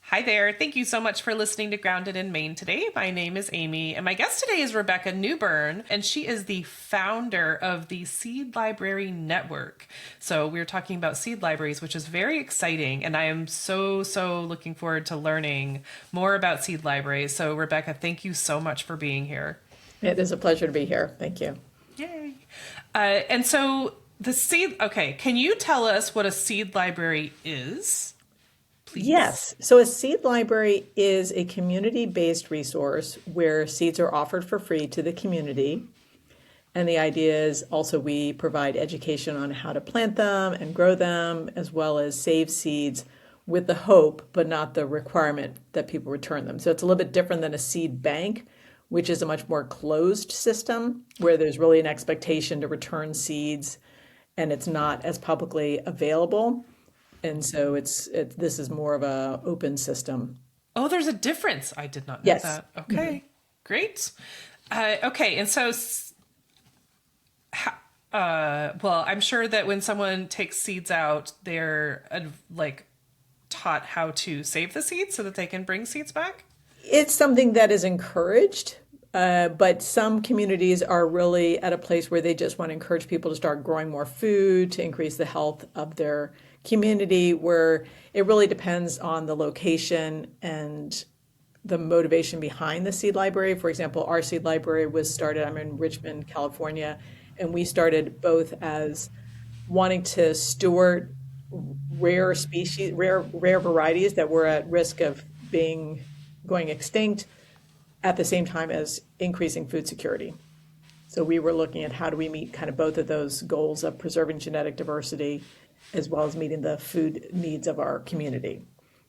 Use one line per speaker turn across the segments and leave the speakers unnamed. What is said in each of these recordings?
Hi there. Thank you so much for listening to Grounded in Maine today. My name is Amy, and my guest today is Rebecca Newburn, and she is the founder of the Seed Library Network. So we're talking about seed libraries, which is very exciting, and I am so looking forward to learning more about seed libraries. So Rebecca, thank you so much for being here.
It is a pleasure to be here. Thank you.
Yay. And so the seed, okay, can you tell us what a seed library is, please?
Yes. So a seed library is a community-based resource where seeds are offered for free to the community. And the idea is also we provide education on how to plant them and grow them, as well as save seeds with the hope, but not the requirement that people return them. So it's a little bit different than a seed bank, which is a much more closed system where there's really an expectation to return seeds and it's not as publicly available. And so this is more of a open system.
Oh, there's a difference. I did not know
Yes.
that. Okay, great. Okay, and so, well, I'm sure that when someone takes seeds out, they're like taught how to save the seeds so that they can bring seeds back.
It's something that is encouraged, but some communities are really at a place where they just want to encourage people to start growing more food to increase the health of their community, where it really depends on the location and the motivation behind the seed library. For example, our seed library was started, I'm in Richmond, California, and we started both as wanting to steward rare species, rare varieties that were at risk of being going extinct at the same time as increasing food security. So we were looking at how do we meet kind of both of those goals of preserving genetic diversity as well as meeting the food needs of our community.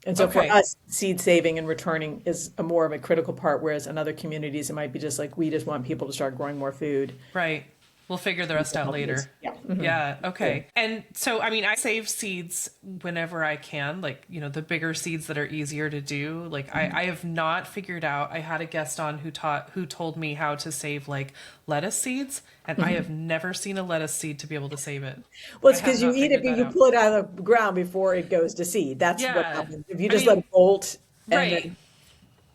And so for
Okay,
us, seed saving and returning is a more of a critical part, whereas in other communities, it might be just like, we just want people to start growing more food.
right. We'll figure the rest out later.
Yeah.
Yeah,
Yeah.
okay. And so, I mean, I save seeds whenever I can, like, the bigger seeds that are easier to do. Like, I have not figured out, I had a guest on who told me how to save like lettuce seeds, and I have never seen a lettuce seed to be able to save it.
Well,
I
it's
have
because you
not
eat it,
figured that
you
out.
pull it out of the ground before it goes to seed. That's what
Yeah.
happens. If you
I
just let
mean,
it bolt and
right.
then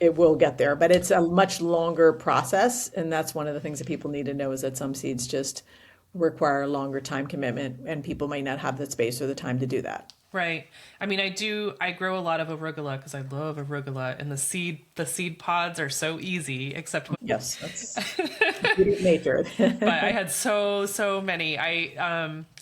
it will get there, but it's a much longer process. And that's one of the things that people need to know is that some seeds just require a longer time commitment and people may not have the space or the time to do that.
Right. I mean, I grow a lot of arugula because I love arugula, and the seed pods are so easy, except
Yes, that's beauty of nature.
but I had so many.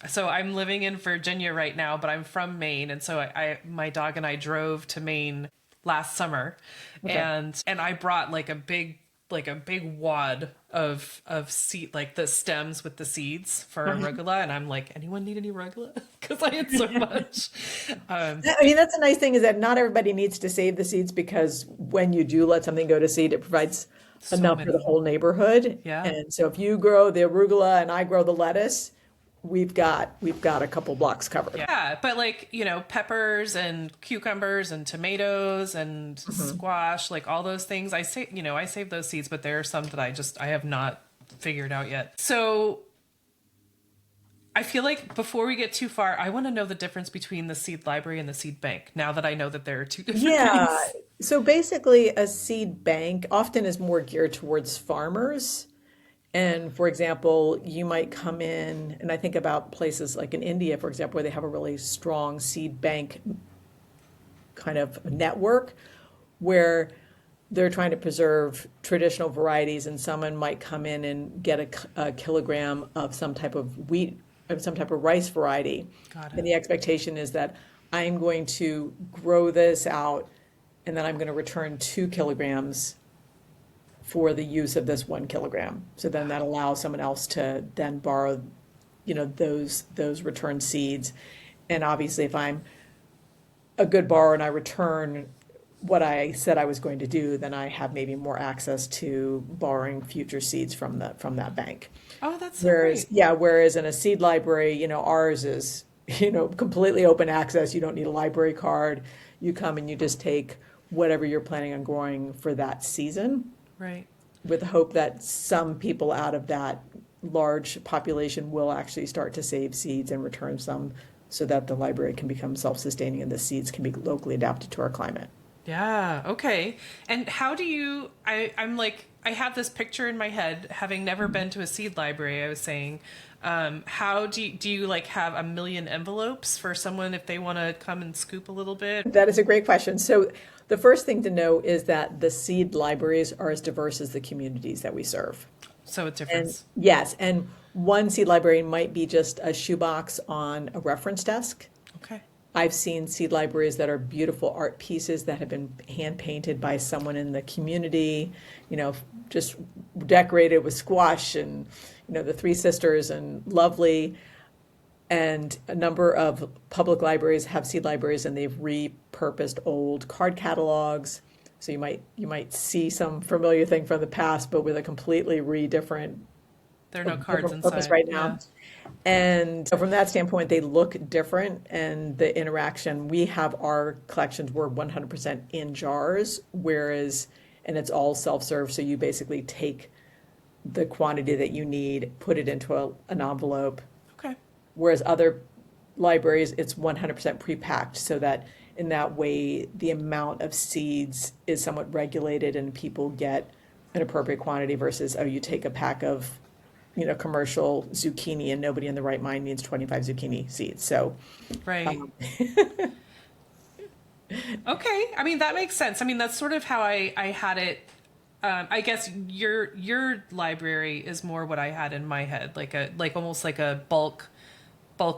So I'm living in Virginia right now, but I'm from Maine, and so my dog and I drove to Maine last summer,
Okay.
and I brought like a big wad of seed, like the stems with the seeds for arugula, and I'm like, anyone need any arugula? Because I had so much. Um,
I mean, that's a nice thing is that not everybody needs to save the seeds because when you do let something go to seed, it provides
so
enough for the
many.
whole neighborhood.
Yeah.
And so if you grow the arugula and I grow the lettuce, we've got a couple blocks covered.
Yeah, but like, peppers and cucumbers and tomatoes and squash, like all those things, I save those seeds, but there are some that I have not figured out yet. So I feel like before we get too far, I want to know the difference between the seed library and the seed bank, now that I know that there are two different
Yeah.
things.
So basically, a seed bank often is more geared towards farmers. And for example, you might come in, and I think about places like in India, for example, where they have a really strong seed bank kind of network where they're trying to preserve traditional varieties, and someone might come in and get a kilogram of some type of wheat, of some type of rice variety.
Got
And
it.
the expectation is that I'm going to grow this out and then I'm going to return 2 kilograms for the use of this 1 kilogram. So then that allows someone else to then borrow, those returned seeds. And obviously, if I'm a good borrower and I return what I said I was going to do, then I have maybe more access to borrowing future seeds from that bank.
Oh, that's so
Whereas,
great.
yeah, whereas in a seed library, ours is, completely open access. You don't need a library card. You come and you just take whatever you're planning on growing for that season
Right.
with the hope that some people out of that large population will actually start to save seeds and return some so that the library can become self-sustaining and the seeds can be locally adapted to our climate.
Yeah. Okay. And how do you? I'm like, I have this picture in my head, having never been to a seed library. I was saying, how do you like have a million envelopes for someone if they want to come and scoop a little bit?
That is a great question. So the first thing to know is that the seed libraries are as diverse as the communities that we serve.
So a
And
difference.
yes, and one seed library might be just a shoebox on a reference desk.
Okay.
I've seen seed libraries that are beautiful art pieces that have been hand painted by someone in the community, you know, just decorated with squash and, the Three Sisters and lovely. And a number of public libraries have seed libraries and they've repurposed old card catalogs. So you might see some familiar thing from the past, but with a completely different
There are no cards
different purpose
inside.
right
Yeah.
now. And so from that standpoint, they look different and the interaction, we have our collections were 100% in jars, whereas, and it's all self-serve. So you basically take the quantity that you need, put it into an envelope,
Okay.
whereas other libraries, it's 100% pre-packed so that in that way, the amount of seeds is somewhat regulated and people get an appropriate quantity versus, oh, you take a pack of commercial zucchini and nobody in the right mind needs 25 zucchini seeds. So,
Right.
um,
Okay. I mean, that makes sense. I mean, that's sort of how I had it. I guess your library is more what I had in my head, like almost like a bulk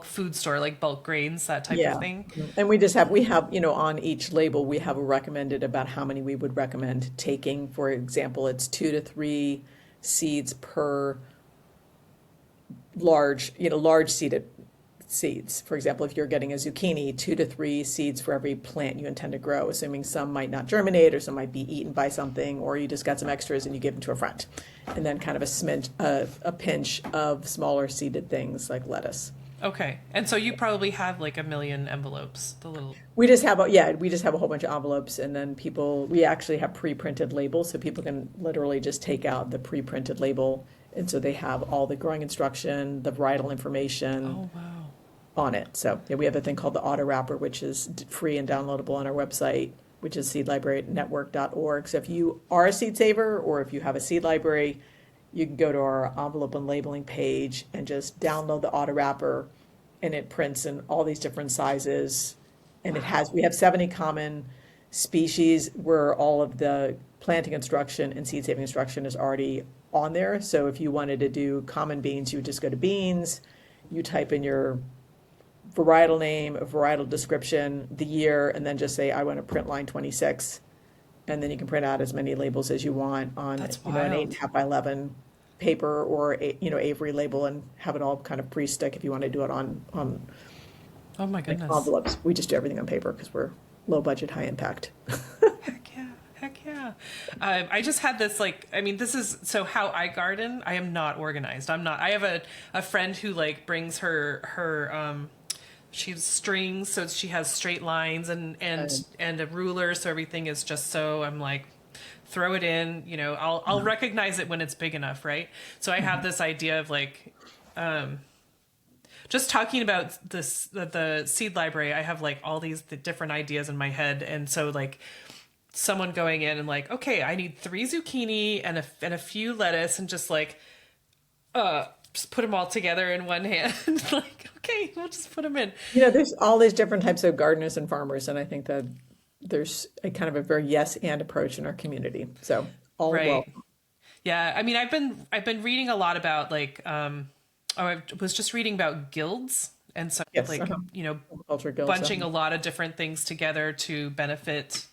food store, like bulk grains, that type of
yeah.
thing.
And we have, on each label, we have a recommended about how many we would recommend taking. For example, it's 2 to 3 seeds per large seeded seeds. For example, if you're getting a zucchini, 2 to 3 seeds for every plant you intend to grow, assuming some might not germinate or some might be eaten by something, or you just got some extras and you give them to a friend. And then kind of a smidge, a pinch of smaller seeded things like lettuce.
Okay. And so you probably have like a million envelopes, the little.
We just have a whole bunch of envelopes, and then we actually have pre-printed labels, so people can literally just take out the pre-printed label, and so they have all the growing instruction, the varietal information
Oh, wow.
on it. So yeah, we have a thing called the auto wrapper, which is free and downloadable on our website, which is seedlibrarynetwork.org. So if you are a seed saver or if you have a seed library, you can go to our envelope and labeling page and just download the auto wrapper, and it prints in all these different sizes. And we have 70 common species where all of the planting instruction and seed saving instruction is already on there. So if you wanted to do common beans, you would just go to beans, you type in your varietal name, a varietal description, the year, and then just say, I want to print line 26. And then you can print out as many labels as you want on,
That's
an eight and
wild.
a half by 11 paper or, Avery label, and have it all kind of pre-stick if you want to do it on
Oh my
like
goodness.
envelopes. We just do everything on paper because we're low budget, high impact.
Heck yeah. Heck yeah. I just had this like, I mean, this is so how I garden. I am not organized. I'm not. I have a friend who like brings her she has strings, so she has straight lines and a ruler, so everything is just so. I'm like, throw it in. I'll recognize it when it's big enough, right? So I have this idea of like, just talking about this the seed library. I have like all the different ideas in my head, and so like someone going in and like, okay, I need 3 zucchini and a few lettuce, and just like just put them all together in one hand. Like, okay, we'll just put them in.
There's all these different types of gardeners and farmers, and I think that there's a kind of a very yes and approach in our community. So all
Right.
welcome.
Yeah. I mean, I've been reading a lot about like I was just reading about guilds, and so
Yes,
like
culture guilds.
bunching a lot of different things together to benefit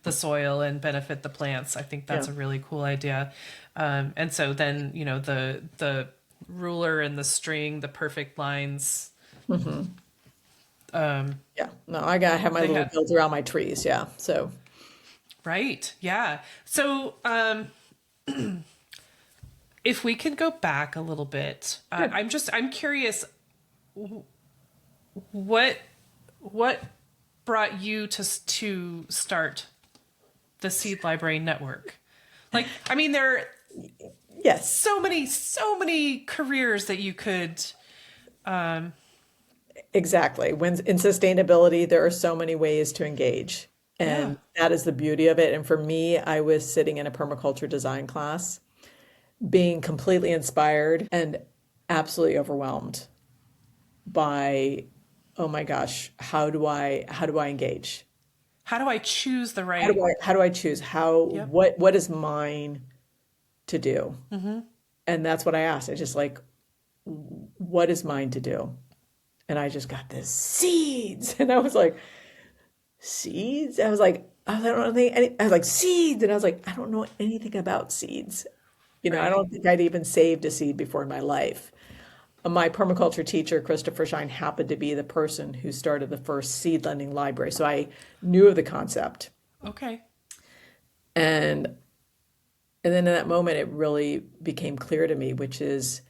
the soil and benefit the plants. I think
Yeah.
that's a really cool idea. And so then the ruler and the string, the perfect lines.
Yeah. No, I have my
They
little
have
guilds around my trees. Yeah. So
right, yeah. So if we could go back a little bit,
sure.
I'm curious what what brought you to start the Seed Library Network? Like, I mean, there are
Yes.
so many careers that you could.
Exactly. When in sustainability, there are so many ways to engage.
Yeah.
And that is the beauty of it. And for me, I was sitting in a permaculture design class, being completely inspired and absolutely overwhelmed by, oh my gosh, how do I engage?
How do I choose the right?
How do I choose?
Yep.
What is mine to do? And that's what I asked. I just like, what is mine to do? And I just got this seeds. And I was like, seeds? I don't know I was like, seeds. And I was like, I don't know anything about seeds. I
Right.
don't think I'd even saved a seed before in my life. My permaculture teacher, Christopher Shine, happened to be the person who started the first seed lending library. So I knew of the concept.
Okay.
And and then in that moment it really became clear to me, which is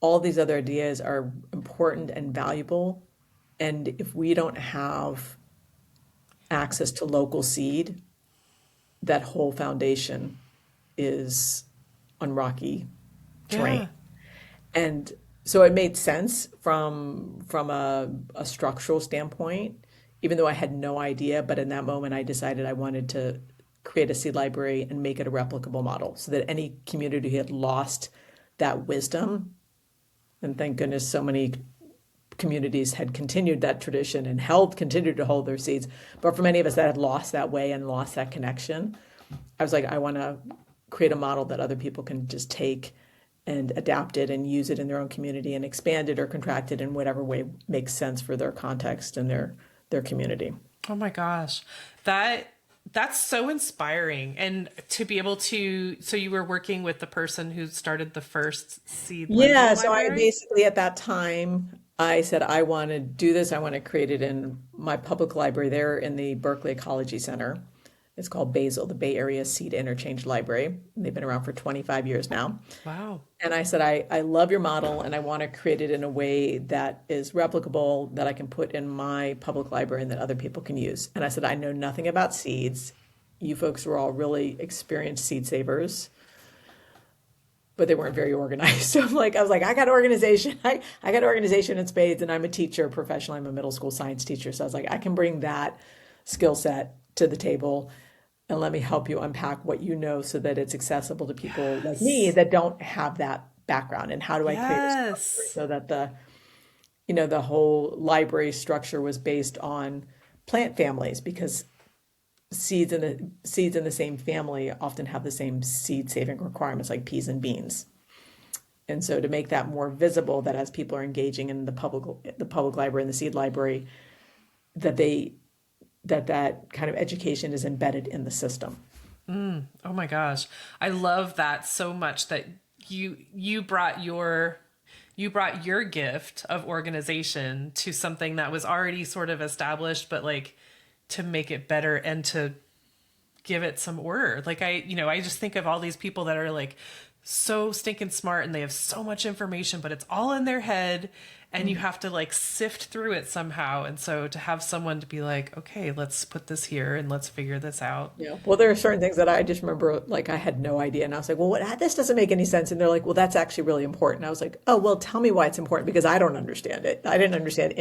all these other ideas are important and valuable. And if we don't have access to local seed, that whole foundation is on rocky terrain.
Yeah.
And so it made sense from a structural standpoint, even though I had no idea. But in that moment, I decided I wanted to create a seed library and make it a replicable model so that any community who had lost that wisdom, and thank goodness so many communities had continued that tradition and continued to hold their seeds. But for many of us that had lost that way and lost that connection, I was like, I want to create a model that other people can just take and adapt it and use it in their own community and expand it or contract it in whatever way makes sense for their context and their community.
Oh my gosh. That that's so inspiring. And to be able to, so you were working with the person who started the first seed lending
Yeah, so I
library?
basically at that time I said I want to do this. I want to create it in my public library there in the Berkeley Ecology Center. It's called Basil, the Bay Area Seed Interchange Library. They've been around for 25 years now.
Wow.
And I said, I love your model and I want to create it in a way that is replicable, that I can put in my public library and that other people can use. And I said, I know nothing about seeds. You folks were all really experienced seed savers, but they weren't very organized. So I was like, I got organization. I got organization in spades and I'm a teacher professionally. I'm a middle school science teacher. So I was like, I can bring that skill set to the table and let me help you unpack what you know so that it's accessible to people like me
Yes.
that don't have that background. And how do I create a structure
Yes.
so that the whole library structure was based on plant families because seeds in the same family often have the same seed saving requirements like peas and beans. And so to make that more visible, that as people are engaging in the public library and the seed library, that that kind of education is embedded in the system.
Oh my gosh. I love that so much that you brought your gift of organization to something that was already sort of established, but like to make it better and to give it some order. Like I just think of all these people that are like so stinking smart and they have so much information, but it's all in their head and you have to like sift through it somehow. And so to have someone to be like, okay, let's put this here and let's figure this out.
Yeah. Well, there are certain things that I just remember, like I had no idea, and I was like, "Well, this doesn't make any sense." And they're like, "Well, that's actually really important." I was like, "Oh, well, tell me why it's important because I don't understand it. I didn't understand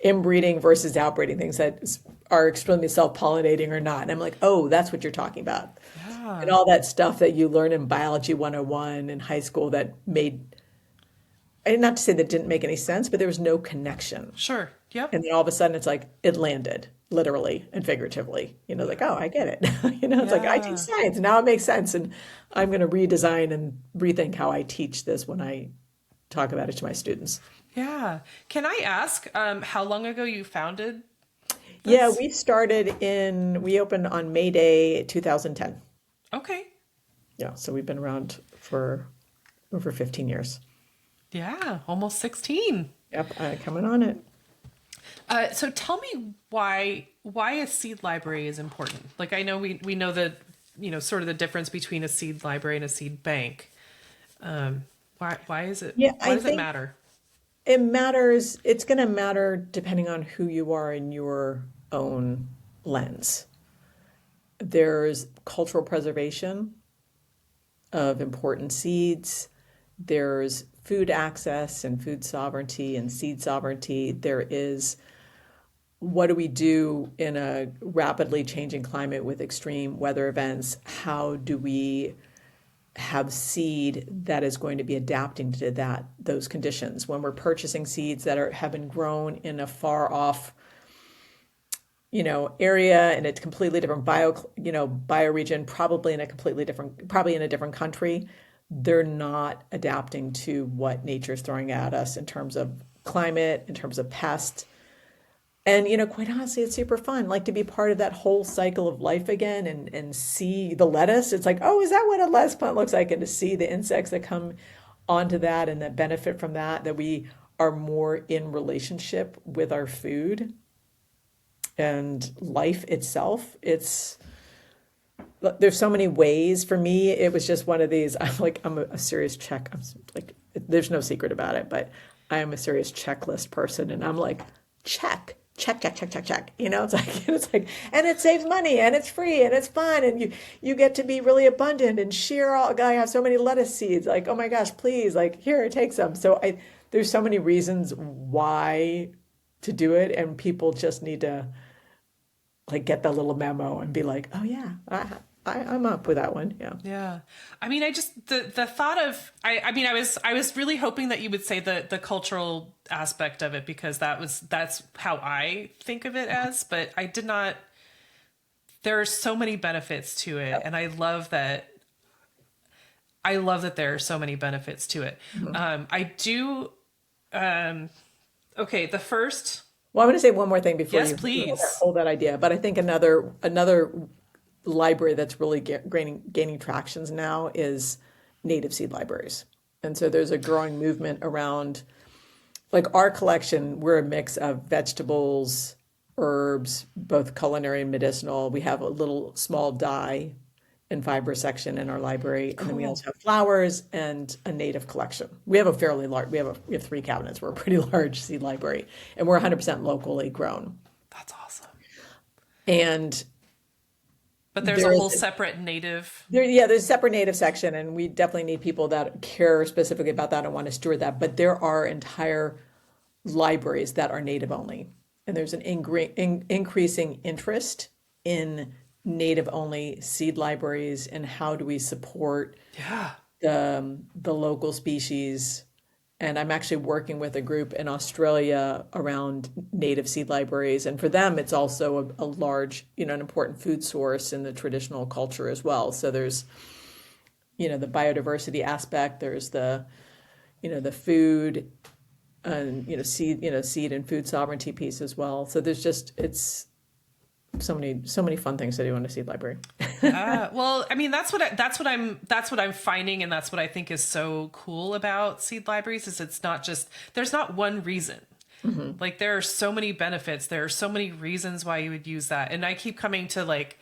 inbreeding versus outbreeding things that are extremely self-pollinating or not." And I'm like, "Oh, that's what you're talking about." And
Yeah,
all that stuff that you learn in biology 101 in high school that made, and not to say that didn't make any sense, but there was no connection.
sure. Yep.
And then all of a sudden it's like it landed literally and figuratively. Like, oh, I get it. It's like I teach
Yeah.
science. Now it makes sense. And I'm going to redesign and rethink how I teach this when I talk about it to my students.
Yeah. Can I ask how long ago you founded
Yeah,
this?
we opened on May Day 2010.
Okay.
Yeah, so we've been around for over 15 years.
Yeah, almost 16.
Yep, coming on it.
So tell me why a seed library is important. Like I know we know that sort of the difference between a seed library and a seed bank. Why is it
Yeah,
why
I
does it
think
matter?
it matters. It's going to matter depending on who you are in your own lens. There's cultural preservation of important seeds. There's food access and food sovereignty and seed sovereignty. There is what do we do in a rapidly changing climate with extreme weather events? How do we have seed that is going to be adapting to those conditions? When we're purchasing seeds that have been grown in a far off, area in a completely different bioregion, probably in a different country, they're not adapting to what nature's throwing at us in terms of climate, in terms of pests. And quite honestly, it's super fun, like to be part of that whole cycle of life again and see the lettuce. It's like, oh, is that what a lettuce plant looks like? And to see the insects that come onto that and that benefit from that we are more in relationship with our food and life itself. There's so many ways. For me, it was just one of these. I'm a serious check. Like, there's no secret about it, but I am a serious checklist person, and I'm like, check, check, check, check, check, check. It's like, and it saves money, and it's free, and it's fun, and you get to be really abundant and share all. I have so many lettuce seeds. Like, oh my gosh, please, like here, take some. There's so many reasons why to do it, and people just need to like get that little memo and be like, oh yeah, I'm up with that one. Yeah.
Yeah. I mean, I just, the thought of, I mean, I was really hoping that you would say the cultural aspect of it, because that's how I think of it as, but I did not, there are so many benefits to it. And I love that there are so many benefits to it. I do, okay, the first.
Well, I'm going to say one more thing before
Yes,
you
please.
hold that idea. But I think another library that's really gaining tractions now is native seed libraries. And so there's a growing movement around, like our collection, we're a mix of vegetables, herbs, both culinary and medicinal. We have a little small dye and fiber section in our library. And then we
Cool.
also have flowers and a native collection. We have a fairly large, we have 3 cabinets. We're a pretty large seed library, and we're 100% locally grown.
That's awesome.
And
But there's a
there's
whole separate native.
there's a separate native section, and we definitely need people that care specifically about that and want to steward that. But there are entire libraries that are native only, and there's an increasing interest in native only seed libraries, and how do we support
Yeah.
the local species. And I'm actually working with a group in Australia around native seed libraries. And for them, it's also a large, an important food source in the traditional culture as well. So there's, the biodiversity aspect, there's the food and, seed and food sovereignty piece as well. So it's so many fun things to do in a seed library.
Well, I mean, that's what I'm finding, and that's what I think is so cool about seed libraries is there's not one reason. Like there are so many benefits, there are so many reasons why you would use that, and I keep coming to like,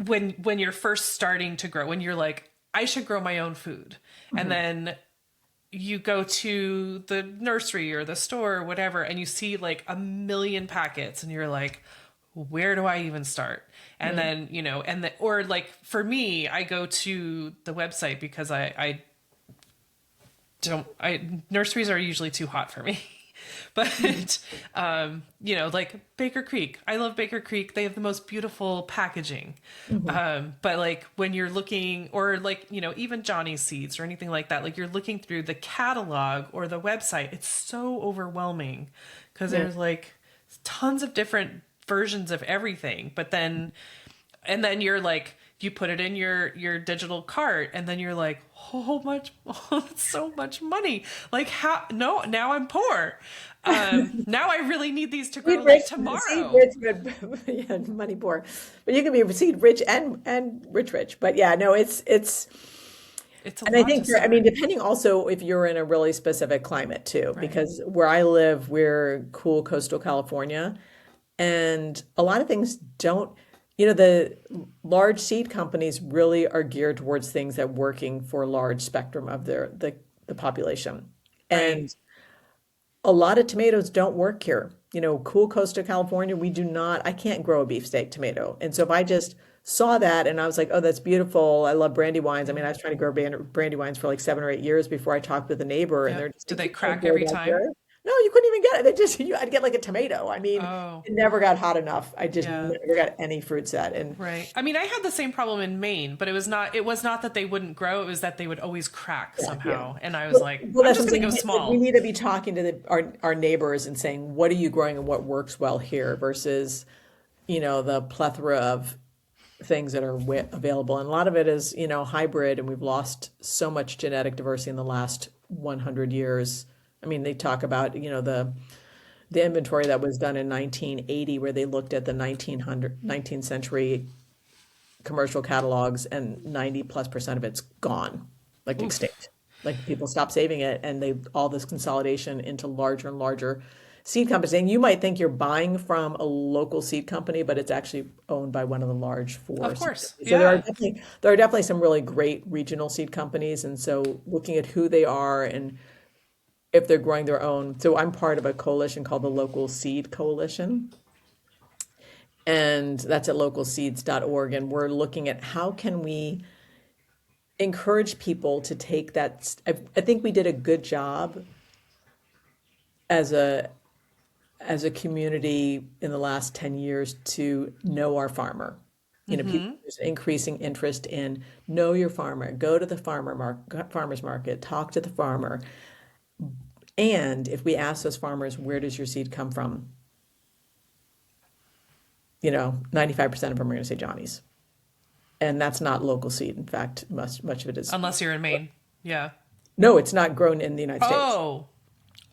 when you're first starting to grow, when you're like, I should grow my own food, and then you go to the nursery or the store or whatever, and you see like a million packets, and you're like, where do I even start? And then, or like for me, I go to the website because nurseries are usually too hot for me. But, like Baker Creek, I love Baker Creek. They have the most beautiful packaging. But like when you're looking, or like, even Johnny's Seeds or anything like that, like you're looking through the catalog or the website, it's so overwhelming because there's like tons of different versions of everything. And then you're like, you put it in your digital cart, and then you're like, that's so much money. Like how, no, now I'm poor. Now I really need these to grow like tomorrow.
Seed rich, but yeah, money poor. But you can be seed rich and rich. But yeah, no, it's
It's a
and I
lot
think
to
I mean,
start.
depending also if you're in a really specific climate too,
Right.
because where I live, we're cool coastal California, and a lot of things don't, the large seed companies really are geared towards things that working for a large spectrum of the population.
Right.
And a lot of tomatoes don't work here. Cool coastal California, we do not, I can't grow a beefsteak tomato. And so if I just saw that and I was like, oh, that's beautiful. I love brandy wines. I mean, I was trying to grow brandy wines for like 7 or 8 years before I talked with a neighbor, and they're
Yep.
just
Do
like,
they
you can't
crack
grow
every
that
time?
here. No, you couldn't even get it. I'd get like a tomato. I mean,
Oh,
it never got hot enough. I just
yeah.
never got any fruit set. And
Right. I mean, I had the same problem in Maine, but it was not that they wouldn't grow, it was that they would always crack
yeah.
somehow. And I was like,
Well,
I'm
that's
just
what I'm
going to go
saying. We
small.
need to be talking to our neighbors and saying, what are you growing and what works well here versus, the plethora of things that are available. And a lot of it is, hybrid, and we've lost so much genetic diversity in the last 100 years. I mean, they talk about, the inventory that was done in 1980, where they looked at the 19th century commercial catalogs, and 90+% of it's gone, like
Oof.
extinct. Like people stopped saving it, and all this consolidation into larger and larger seed companies. And you might think you're buying from a local seed company, but it's actually owned by one of the large four
Of
seed
course.
companies. So
Yeah.
there are definitely some really great regional seed companies. And so looking at who they are and if they're growing their own. So I'm part of a coalition called the Local Seed Coalition, and that's at localseeds.org. And we're looking at how can we encourage people to take that. I think we did a good job as a community in the last 10 years to know our farmer. People, there's increasing interest in know your farmer, go to the farmer's market, talk to the farmer. And if we ask those farmers, where does your seed come from? 95% of them are going to say Johnny's. And that's not local seed. In fact, much of it is.
Unless you're in Maine. Yeah.
No, it's not grown in the United States.
Oh.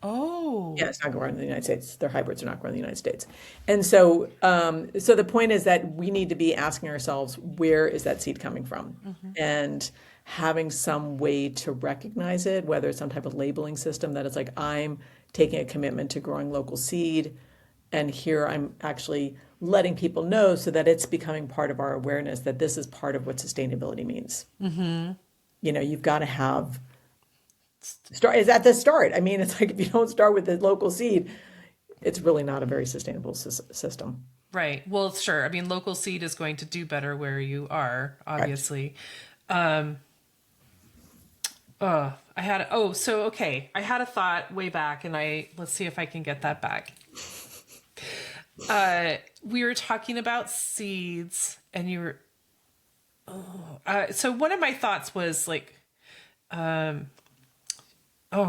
Yeah,
Oh.
it's not grown in the United States. Their hybrids are not grown in the United States. And so the point is that we need to be asking ourselves, where is that seed coming from? And having some way to recognize it, whether it's some type of labeling system that it's like, I'm taking a commitment to growing local seed, and here I'm actually letting people know so that it's becoming part of our awareness that this is part of what sustainability means. You've got to have start is at the start. I mean, it's like if you don't start with the local seed, it's really not a very sustainable system.
Right. Well, sure. I mean, local seed is going to do better where you are,
Correct.
obviously. Okay. I had a thought way back, and let's see if I can get that back. We were talking about seeds, and so one of my thoughts was like, oh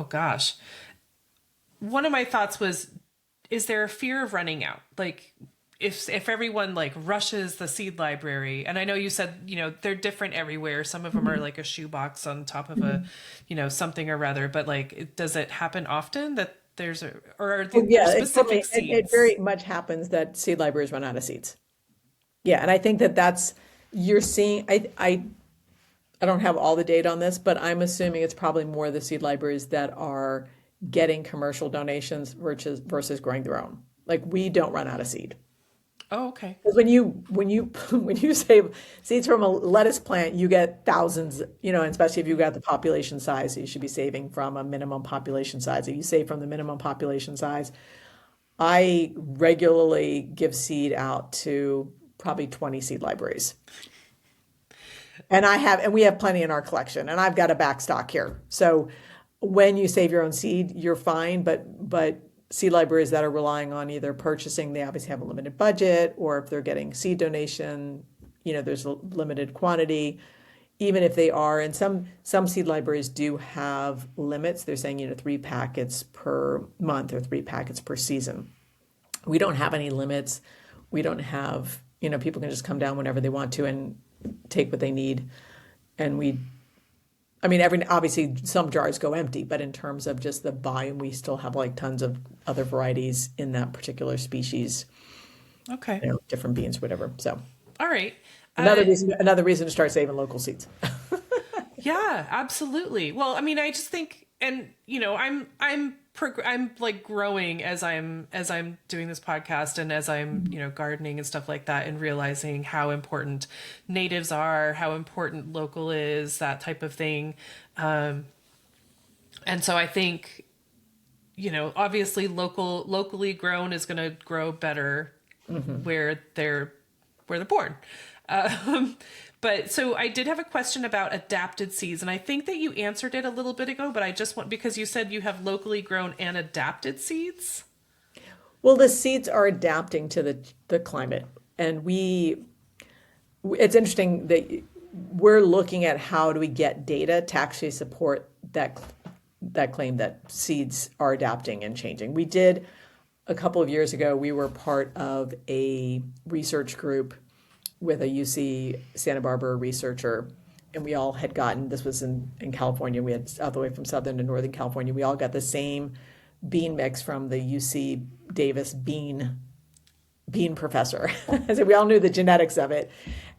gosh. One of my thoughts was, is there a fear of running out? Like, if everyone like rushes the seed library, and I know you said, they're different everywhere. Some of them are like a shoebox on top of a, something or rather, but like, does it happen often that or are
Oh,
there
yeah,
specific
it
seeds?
very much happens that seed libraries run out of seeds. Yeah, and I think that's you're seeing. I don't have all the data on this, but I'm assuming it's probably more the seed libraries that are getting commercial donations versus growing their own. Like we don't run out of seed.
Oh, okay.
Because when you save seeds from a lettuce plant, you get thousands, and especially if you've got the population size, you should be saving from a minimum population size. If you save from the minimum population size, I regularly give seed out to probably 20 seed libraries. And we have plenty in our collection, and I've got a back stock here. So when you save your own seed, you're fine, but seed libraries that are relying on either purchasing, they obviously have a limited budget, or if they're getting seed donation, there's a limited quantity. Even if they are, and some seed libraries do have limits. They're saying, 3 packets per month or 3 packets per season. We don't have any limits. We don't have, people can just come down whenever they want to and take what they need. And obviously some jars go empty, but in terms of just the volume, we still have like tons of other varieties in that particular species,
Okay.
different beans, whatever. So
All right.
another reason to start saving local seeds.
Yeah, absolutely. Well, I mean, I just think, and I'm like growing as I'm doing this podcast and as I'm gardening and stuff like that, and realizing how important natives are, how important local is, that type of thing. And so I think obviously locally grown is going to grow better where they're born. Um, But so I did have a question about adapted seeds, and I think that you answered it a little bit ago, but I just want, because you said you have locally grown and adapted seeds.
Well, the seeds are adapting to the climate, and it's interesting that we're looking at how do we get data to actually support that claim that seeds are adapting and changing. We did a couple of years ago, we were part of a research group with a UC Santa Barbara researcher, and we all had gotten, this was in California, we had all the way from Southern to Northern California, we all got the same bean mix from the UC Davis bean professor. So we all knew the genetics of it,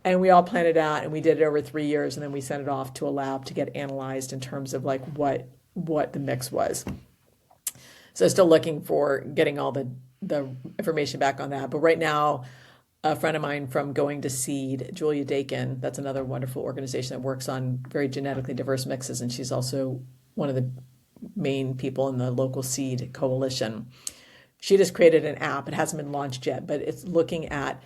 and we all planned it out, and we did it over 3 years, and then we sent it off to a lab to get analyzed in terms of like what the mix was. So still looking for getting all the information back on that. But right now, a friend of mine from Going to Seed, Julia Dakin, that's another wonderful organization that works on very genetically diverse mixes, and she's also one of the main people in the local seed coalition. She just created an app. It hasn't been launched yet, but it's looking at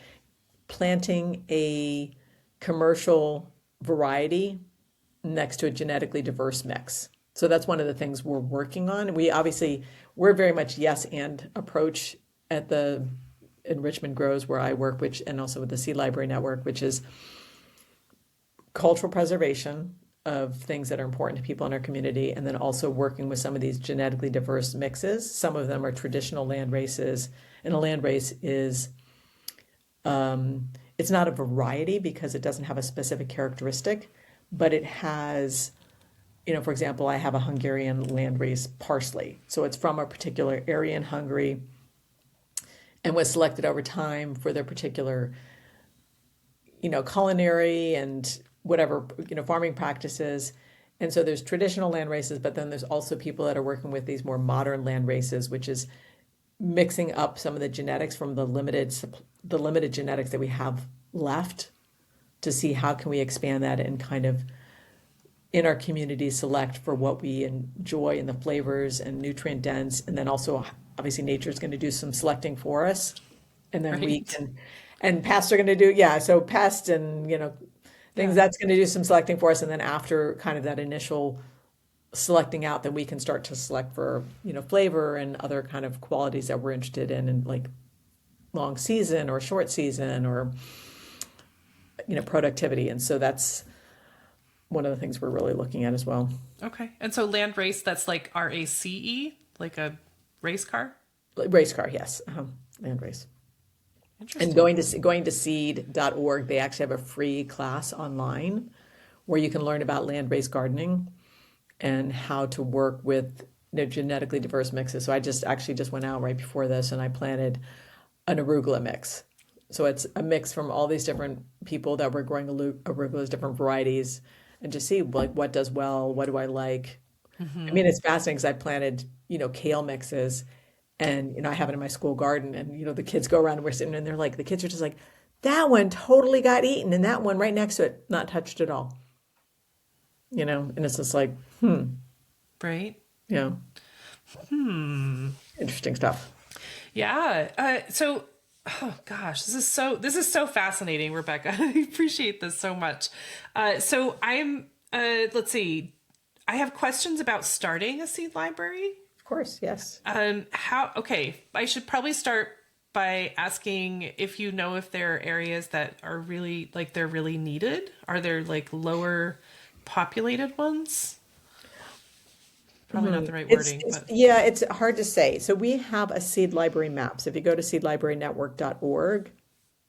planting a commercial variety next to a genetically diverse mix. So that's one of the things we're working on. We're very much yes and approach at the Enrichment Grows where I work, and also with the Seed Library Network, which is cultural preservation of things that are important to people in our community, and then also working with some of these genetically diverse mixes. Some of them are traditional land races, and a land race is it's not a variety because it doesn't have a specific characteristic, but it has, for example, I have a Hungarian landrace parsley. So it's from a particular area in Hungary and was selected over time for their particular, culinary and whatever, farming practices. And so there's traditional land races, but then there's also people that are working with these more modern land races, which is mixing up some of the genetics from the limited genetics that we have left to see how can we expand that and kind of in our community select for what we enjoy and the flavors and nutrient dense. And then also obviously nature is going to do some selecting for us. And then we can, and pests are going to do, so pests and, things that's going to do some selecting for us. And then after kind of that initial selecting out, then we can start to select for, flavor and other kind of qualities that we're interested in like long season or short season or, productivity. And so that's one of the things we're really looking at as well.
Okay. And so land race, that's like RACE, like a race car?
Race car, yes. Land race. And going to seed.org, they actually have a free class online where you can learn about land race gardening and how to work with genetically diverse mixes. So I just went out right before this and I planted an arugula mix. So it's a mix from all these different people that were growing arugulas, different varieties, and just see like what does well, what do I like. Mm-hmm. I mean, it's fascinating because I planted, kale mixes. And, I have it in my school garden and, the kids go around and we're sitting and the kids are just like, that one totally got eaten. And that one right next to it, not touched at all. And it's just like,
Right.
Yeah. Interesting stuff.
Yeah. Oh gosh, this is so fascinating, Rebecca. I appreciate this so much. So I'm, let's see, I have questions about starting a seed library.
Of course, yes.
I should probably start by asking if there are areas that are really, they're really needed. Are there lower populated ones? Probably not the right wording.
It's hard to say. So we have a seed library map. So if you go to seedlibrarynetwork.org,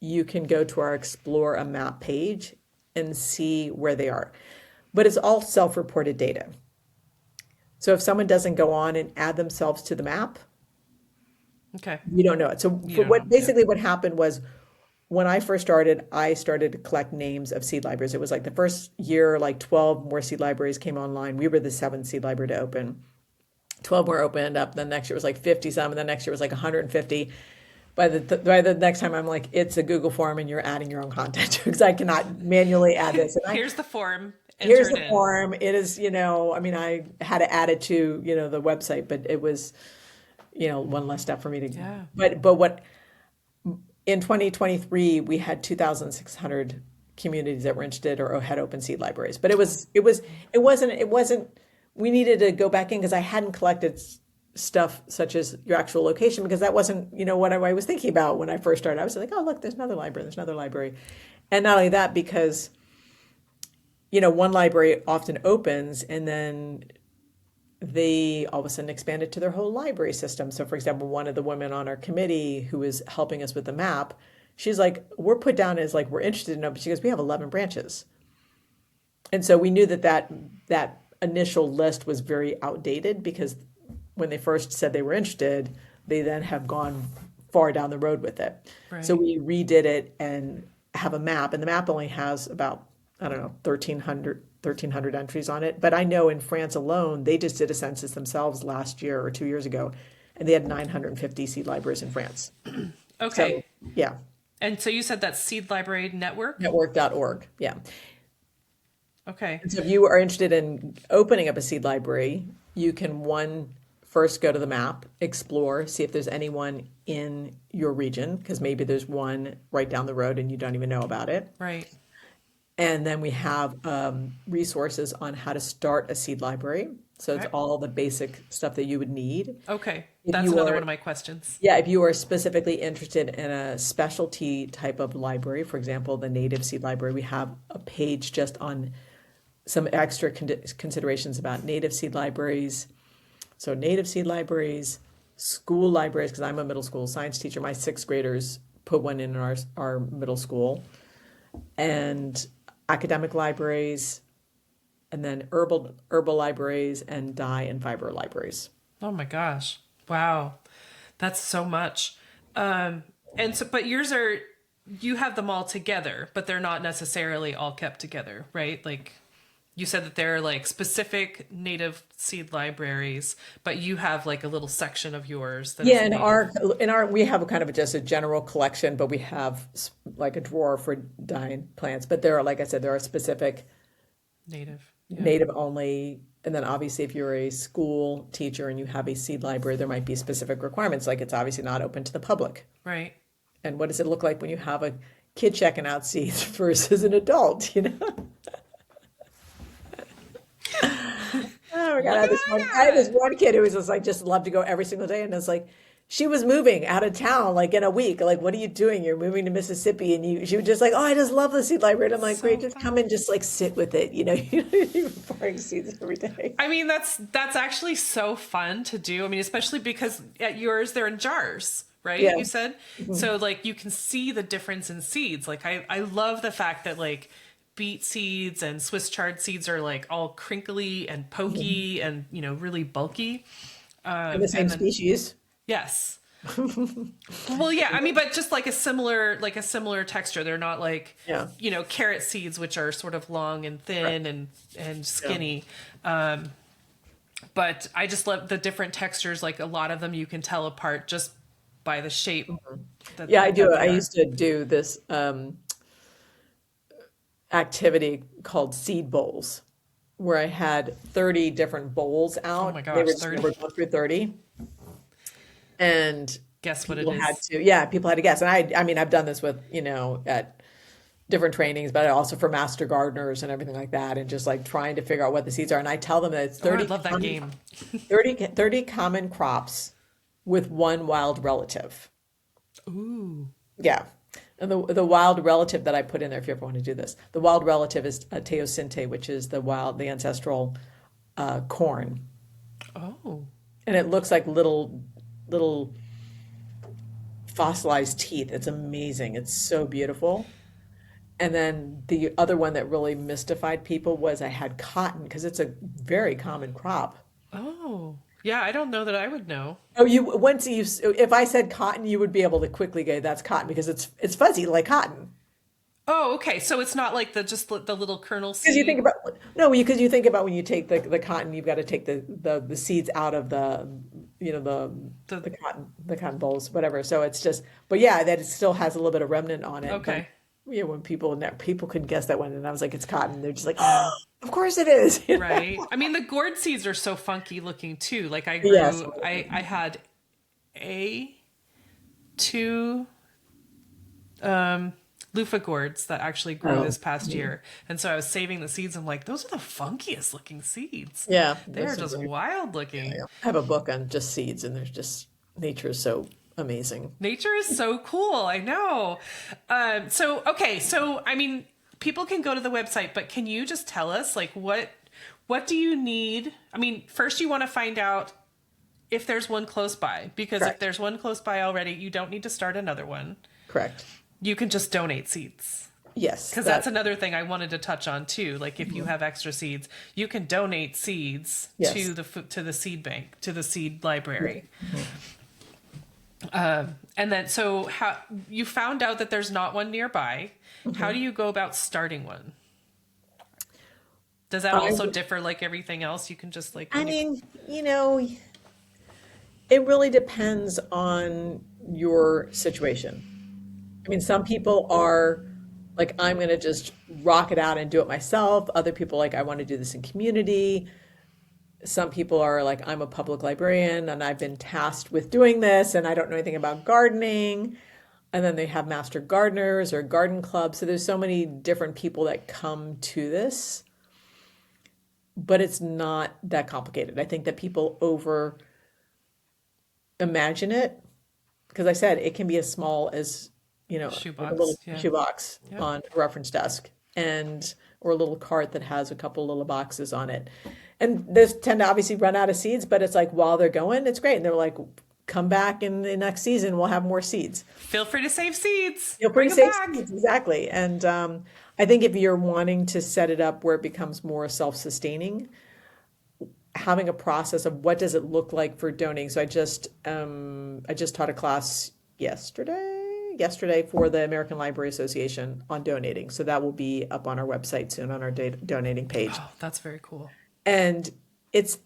you can go to our Explore a Map page and see where they are. But it's all self-reported data. So if someone doesn't go on and add themselves to the map, you don't know it. So what happened was when I first started, I started to collect names of seed libraries. It was the first year, 12 more seed libraries came online. We were the 7th seed library to open. 12 more opened up. Then next year was 50 some, and then next year was 150. By the next time, I'm it's a Google form and you're adding your own content because I cannot manually add this. And
Here's the form.
Here's the form. It is, I had to add it to, the website, but it was, one less step for me to.
Yeah.
But what in 2023 we had 2,600 communities that were interested or had open seed libraries. But it wasn't, we needed to go back in because I hadn't collected stuff such as your actual location because that wasn't, what I was thinking about when I first started. I was like, oh, look, there's another library, there's another library. And not only that, because, one library often opens and then they all of a sudden expanded to their whole library system. So, for example, one of the women on our committee who was helping us with the map, she's like, we're put down as like, we're interested in it, but she goes, we have 11 branches. And so we knew that initial list was very outdated because when they first said they were interested, they then have gone far down the road with it.
Right.
So we redid it and have a map, and the map only has about, I don't know, 1,300 entries on it. But I know in France alone, they just did a census themselves last year or 2 years ago, and they had 950 seed libraries in France.
Okay.
So, yeah.
And so you said that's Seed Library Network?
Network.org. Yeah.
Okay.
And so if you are interested in opening up a seed library, you can first go to the map, explore, see if there's anyone in your region, because maybe there's one right down the road and you don't even know about it.
Right.
And then we have resources on how to start a seed library. So it's all the basic stuff that you would need.
Okay. That's another one of my questions.
Yeah, if you are specifically interested in a specialty type of library, for example, the native seed library, we have a page just on some extra considerations about native seed libraries. So native seed libraries, school libraries, because I'm a middle school science teacher. My sixth graders put one in our middle school. And academic libraries, and then herbal libraries, and dye and fiber libraries.
Oh my gosh. Wow. That's so much. And so, but you have them all together, but they're not necessarily all kept together, right? Like you said that there are like specific native seed libraries, but you have like a little section of yours.
Yeah, in our we have just a general collection, but we have like a drawer for dyeing plants. But there are, like I said, there are specific native only. And then obviously if you're a school teacher and you have a seed library, there might be specific requirements, like it's obviously not open to the public.
Right.
And what does it look like when you have a kid checking out seeds versus an adult, Oh my God, I had this one kid who was just like, just loved to go every single day. And it's like, she was moving out of town, like in a week. Like, what are you doing? You're moving to Mississippi. And she was just like, oh, I just love the seed library. And I'm like, great, just come and just like sit with it. You're pouring seeds every day.
I mean, that's actually so fun to do. I mean, especially because at yours, they're in jars, right?
Yeah.
You said? Mm-hmm. So like you can see the difference in seeds. Like I love the fact that like beet seeds and Swiss chard seeds are like all crinkly and pokey and, really bulky.
And the same species.
Yes. Well, yeah. I mean, but just like a similar texture. They're not like, carrot seeds, which are sort of long and thin and skinny. Yeah. But I just love the different textures. Like a lot of them you can tell apart just by the shape.
Mm-hmm. I do. I used to do this activity called seed bowls, where I had 30 different bowls out.
Oh my gosh, 30.
We're going through 30. And
guess what it is.
People had to guess. And I mean, I've done this with, at different trainings, but also for master gardeners and everything like that. And just like trying to figure out what the seeds are. And I tell them that it's 30.
I love that game.
30 common crops with one wild relative.
Ooh.
Yeah. And the wild relative that I put in there, if you ever want to do this, the wild relative is teosinte, which is the ancestral corn.
Oh.
And it looks like little fossilized teeth. It's amazing. It's so beautiful. And then the other one that really mystified people was I had cotton, because it's a very common crop.
Oh. Yeah, I don't know that I would know.
Oh, if I said cotton, you would be able to quickly go, that's cotton, because it's fuzzy like cotton.
Oh, okay. So it's not like the little kernel seed.
Because you think about when you take the cotton, you've got to take the seeds out of the cotton bolls, whatever. So it's just, but yeah, that it still has a little bit of remnant on it.
Okay.
But, when people couldn't guess that one, and I was like, it's cotton. They're just like, oh, of course it is.
Right. I mean, the gourd seeds are so funky looking too. Like I had two loofah gourds that actually grew
Oh,
this past year. And so I was saving the seeds. I'm like, those are the funkiest looking seeds.
yeah.
They are
Those are
just
great.
wild looking.
Yeah. I have a book on just seeds, and there's just nature is so amazing.
Nature is so cool. I know. Okay. So, I mean, people can go to the website, but can you just tell us, like, what do you need? I mean, first you want to find out if there's one close by, because if
Correct.
there's one close by already, you don't need to start another one.
Correct.
You can just donate seeds.
Yes.
Because that's another thing I wanted to touch on too. Like if you have extra seeds, you can donate seeds
Yes.
to the seed bank, to the seed library. And then, so how you found out that there's not one nearby? How do you go about starting one? Does that also differ like everything else? You can just like
I mean, it really depends on your situation. I mean, some people are like, I'm going to just rock it out and do it myself. Other people like, I want to do this in community. Some people are like, I'm a public librarian and I've been tasked with doing this and I don't know anything about gardening. And then they have master gardeners or garden clubs. So there's so many different people that come to this, but it's not that complicated. I think that people over imagine it because I said it can be as small as, like a little
shoebox. Yeah.
shoebox
Yeah.
on a reference desk and or a little cart that has a couple little boxes on it. And those tend to obviously run out of seeds, but it's like while they're going, it's great. And they're like, come back in the next season, we'll have more seeds.
Feel free to save seeds.
Feel free
Bring
to
them
save
back.
seeds, exactly. And I think if you're wanting to set it up where it becomes more self-sustaining, having a process of what does it look like for donating. So I just taught a class yesterday for the American Library Association on donating. So that will be up on our website soon on our donating page.
Oh, that's very cool.
And it's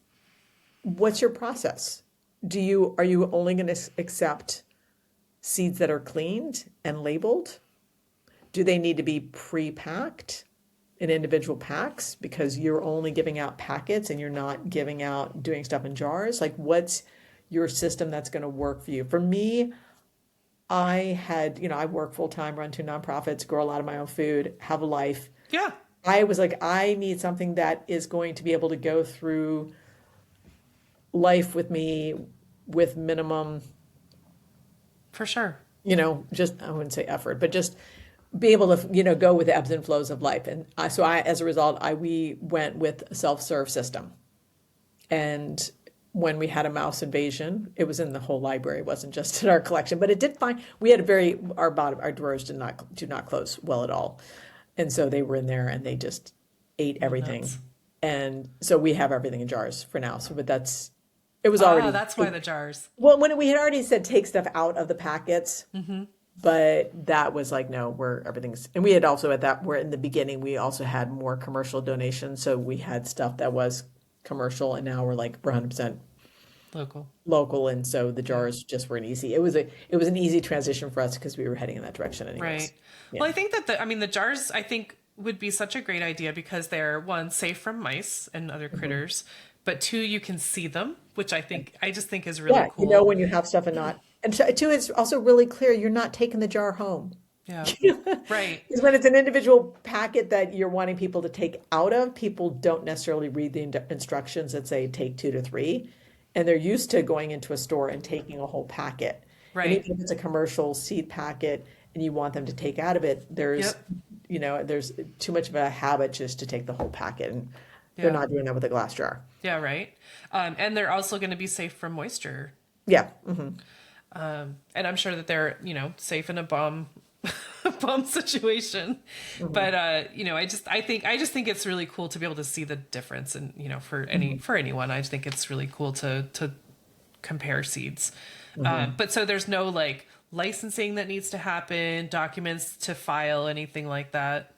what's your process? Are you only going to accept seeds that are cleaned and labeled? Do they need to be pre-packed in individual packs because you're only giving out packets and you're not doing stuff in jars? Like what's your system that's going to work for you? For me, I work full time, run two nonprofits, grow a lot of my own food, have a life.
Yeah.
I was like, I need something that is going to be able to go through life with me with minimum,
For sure.
just, I wouldn't say effort, but just be able to, go with the ebbs and flows of life. And as a result, we went with a self-serve system. And when we had a mouse invasion, it was in the whole library. It wasn't just in our collection, but it did find, we had our drawers do not close well at all. And so they were in there and they just ate everything.
Nuts.
And so we have everything in jars for now. So, but it was already,
That's why the jars.
well, when we had already said take stuff out of the packets, but that was like, no, everything's, and we had also we're in the beginning, we also had more commercial donations. So we had stuff that was commercial and now we're 100% local. And so the jars just were it was an easy transition for us because we were heading in that direction anyways.
Right.
Yeah.
Well, I think that the jars, I think, would be such a great idea because they're, one, safe from mice and other critters, but two, you can see them, which I just think is really
Yeah,
cool.
when you have stuff and two, it's also really clear you're not taking the jar home.
Yeah. Right.
Because when it's an individual packet that you're wanting people to take out of, people don't necessarily read the instructions that say take 2 to 3. And they're used to going into a store and taking a whole packet.
Right.
And even if it's a commercial seed packet and you want them to take out of it, there's too much of a habit just to take the whole packet. And they're not doing that with a glass jar.
Yeah, right. And they're also going to be safe from moisture.
Yeah. Mm-hmm.
And I'm sure that they're, safe in a bomb situation. But I just think it's really cool to be able to see the difference, and for anyone, I just think it's really cool to compare seeds. But so there's no licensing that needs to happen, documents to file, anything like that.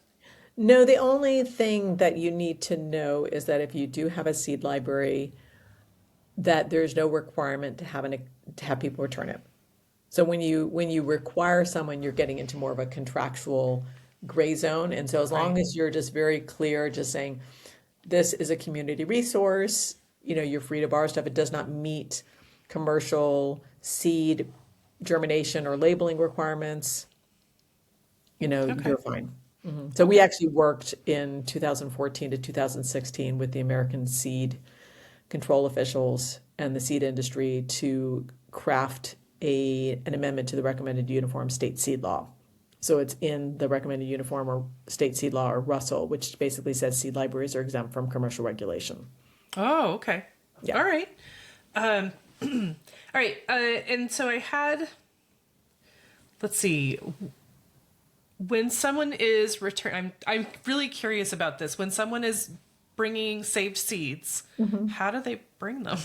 No, the only thing that you need to know is that if you do have a seed library, that there's no requirement to have people return it. So when you require someone, you're getting into more of a contractual gray zone. And so as long as you're just very clear, just saying, this is a community resource, you're free to borrow stuff. It does not meet commercial seed germination or labeling requirements.
Okay.
you're fine. So we
Okay.
actually worked in 2014 to 2016 with the American seed control officials and the seed industry to craft an amendment to the recommended uniform state seed law. So it's in the recommended uniform or state seed law or Russell, which basically says seed libraries are exempt from commercial regulation.
Oh, okay.
Yeah.
All right. Um, all right. And so I had, let's see, when someone is I'm really curious about this. When someone is bringing saved seeds,
Mhm.
how do they bring them?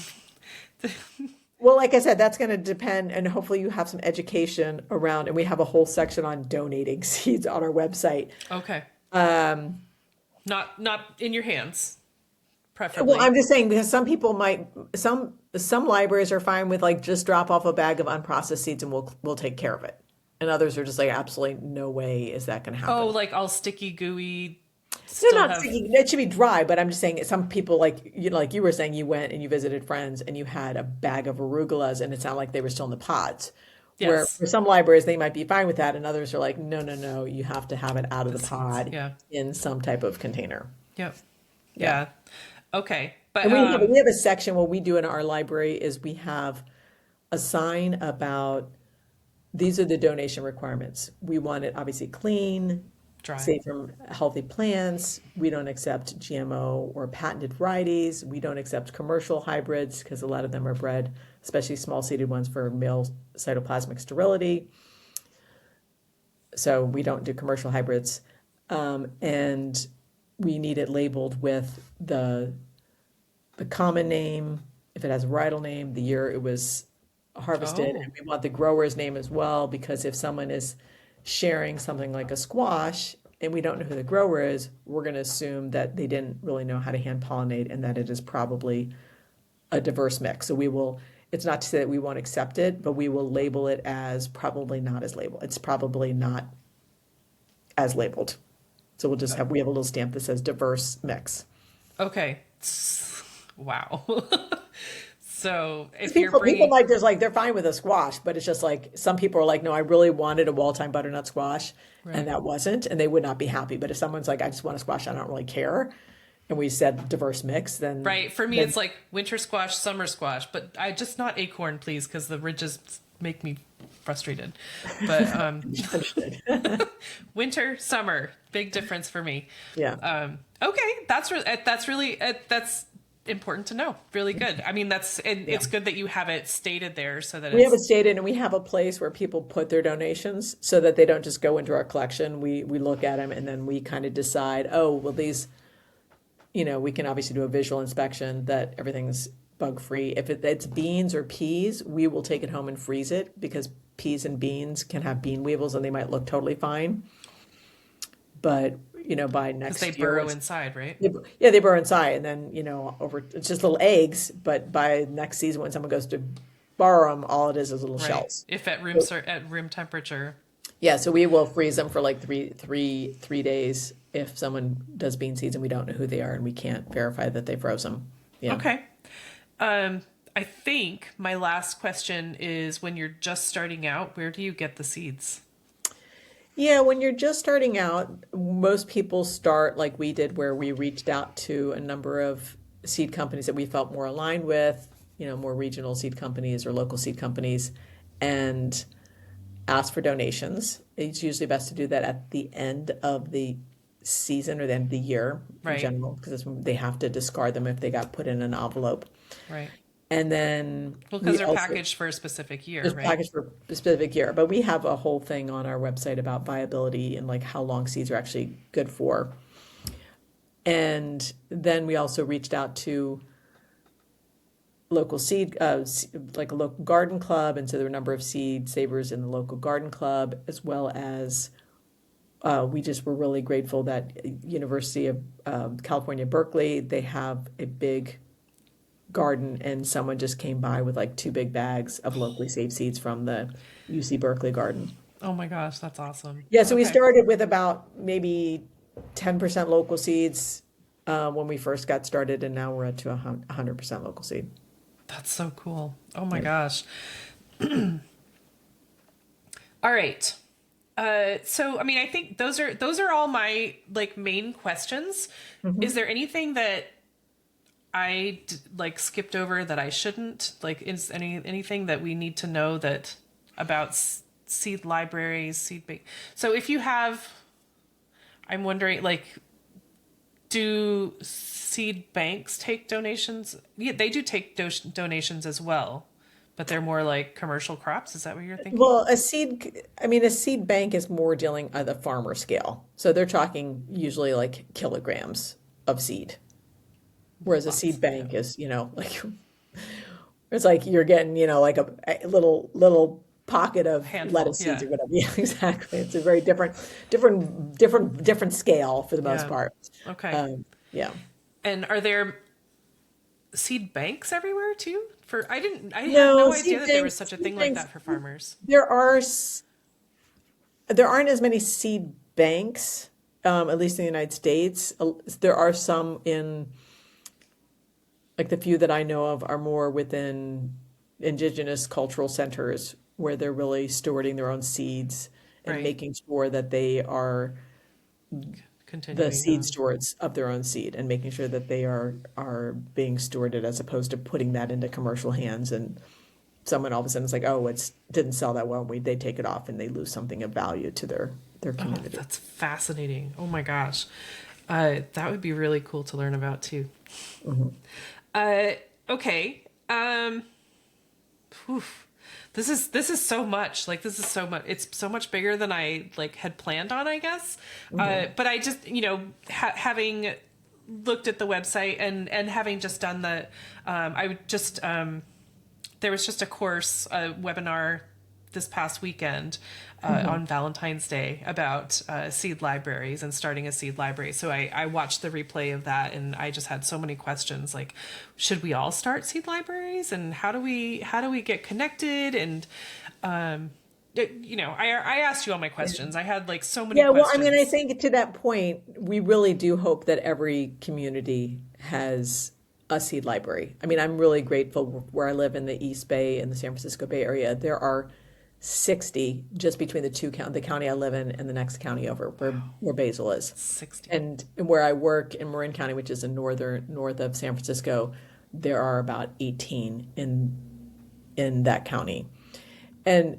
Well, like I said, that's going to depend, and hopefully you have some education around, and we have a whole section on donating seeds on our website.
Okay.
Um,
Not in your hands,
well,
preferably.
I'm just saying because some people might, some libraries are fine with like just drop off a bag of unprocessed seeds and we'll take care of it, and others are just like absolutely no way is that going to
Oh,
happen.
like all sticky, gooey,
No,
still
not
have.
sticky. It should be dry, but I'm just saying some people like you were saying you went and you visited friends and you had a bag of arugulas and it sounded like they were still in the pods. Where
Yes.
for some libraries they might be fine with that, and others are like, no, no, no, you have to have it out of
The
the
seeds.
pod
Yeah.
in some type of container.
Yep.
Yeah.
Yeah. Okay. But
And we have a section what we do in our library is we have a sign about these are the donation requirements. We want it obviously clean,
dry.
safe from healthy plants. We don't accept GMO or patented varieties. We don't accept commercial hybrids because a lot of them are bred, especially small seeded ones for male cytoplasmic sterility. So we don't do commercial hybrids. And we need it labeled with the common name, if it has a varietal name, the year it was harvested,
Oh,
and we want the grower's name as well, because if someone is sharing something like a squash and we don't know who the grower is, we're going to assume that they didn't really know how to hand pollinate and that it is probably a diverse mix. So we will, it's not to say that we won't accept it, but we will label it as probably not as labeled. It's probably not as labeled. So we have a little stamp that says diverse mix.
okay. Wow. So
Because
if you're
people
bringing,
might just like they're fine with a squash, but it's just like some people are like, no, I really wanted a Wall-Time butternut squash, and
right,
that wasn't, and they would not be happy. But if someone's like, I just want a squash, I don't really care, and we said diverse mix,
right. For me,
then
it's like winter squash, summer squash, but I just not acorn, please, because the ridges make me frustrated. But
understood.
winter, summer, big difference for me.
Yeah.
Okay, that's really that's important to know. Really good. I mean,
Yeah.
it's good that you have it stated there so that
We have it
it's
stated, and we have a place where people put their donations so that they don't just go into our collection. We look at them and then we kind of decide, oh, well, these, we can obviously do a visual inspection that everything's bug free. If it's beans or peas, we will take it home and freeze it because peas and beans can have bean weevils and they might look totally fine. But, by
because they
next year,
burrow inside, right?
yeah, they burrow inside and then, it's just little eggs. But by next season, when someone goes to borrow them, all it is little
Right.
shells.
If at room temperature.
Yeah, so we will freeze them for like three days if someone does bean seeds and we don't know who they are and we can't verify that they froze them. Yeah.
Okay. I think my last question is when you're just starting out, where do you get the seeds?
Yeah, when you're just starting out, most people start like we did, where we reached out to a number of seed companies that we felt more aligned with, more regional seed companies or local seed companies, and ask for donations. It's usually best to do that at the end of the season or the end of the year in
Right.
general, because they have to discard them if they got put in an envelope.
Right.
And then
Well, because
we
they're
also
packaged for a specific year,
just
right?
package for a specific year, but we have a whole thing on our website about viability and like how long seeds are actually good for. And then we also reached out to local like a local garden club, and so there were a number of seed savers in the local garden club, as well as we just were really grateful that University of California, Berkeley, they have a big garden, and someone just came by with like two big bags of locally saved seeds from the UC Berkeley garden.
Oh my gosh, that's awesome.
Yeah, so we
Okay.
started with about maybe 10% local seeds when we first got started, and now we're at to 100% local seed.
That's so cool. Oh my
Yeah.
gosh. All right. So I mean, I think those are all my like main questions. Is there anything that like skipped over that I shouldn't? Like, is anything that we need to know that about seed libraries, seed bank? So if you have, I'm wondering, like, do seed banks take donations? Yeah, they do take donations as well, but they're more like commercial crops. Is that what you're thinking?
Well, a seed bank is more dealing at the farmer scale. So they're talking usually like kilograms of seed. Whereas a
Lots.
seed
Yeah.
bank is, like it's like you're getting, like a little pocket of
Handful.
lettuce seeds
Yeah.
or whatever. Yeah, exactly. It's a very different scale for the most
Yeah.
part.
Okay.
Yeah.
And are there seed banks everywhere too? I had
No,
no idea that there was such a
seed
thing like
banks,
that for farmers.
there are, there aren't as many seed banks, at least in the United States. There are some in, like the few that I know of are more within indigenous cultural centers where they're really stewarding their own seeds and
Right.
making sure that they are the
Continuing
seed
on.
stewards of their own seed and making sure that they are being stewarded as opposed to putting that into commercial hands and someone all of a sudden is like, oh, it's didn't sell that well. They take it off and they lose something of value to their
Oh,
community.
that's fascinating. Oh my gosh. That would be really cool to learn about too. Uh, okay. Whew. This is so much. Like, this is so much. It's so much bigger than I like had planned on, I guess. But I just, having looked at the website and having just done I would just there was just a course, a webinar this past weekend on Valentine's Day about seed libraries and starting a seed library. So I watched the replay of that and I just had so many questions like, should we all start seed libraries and how do we get connected? And I asked you all my questions. I had like so many
Yeah, well, I mean, I
questions.
think to that point, we really do hope that every community has a seed library. I mean, I'm really grateful where I live in the East Bay and the San Francisco Bay Area. There are 60 just between the county I live in and the next county over where Basil is.
60.
And where I work in Marin County, which is in north of San Francisco, there are about 18 in that county. And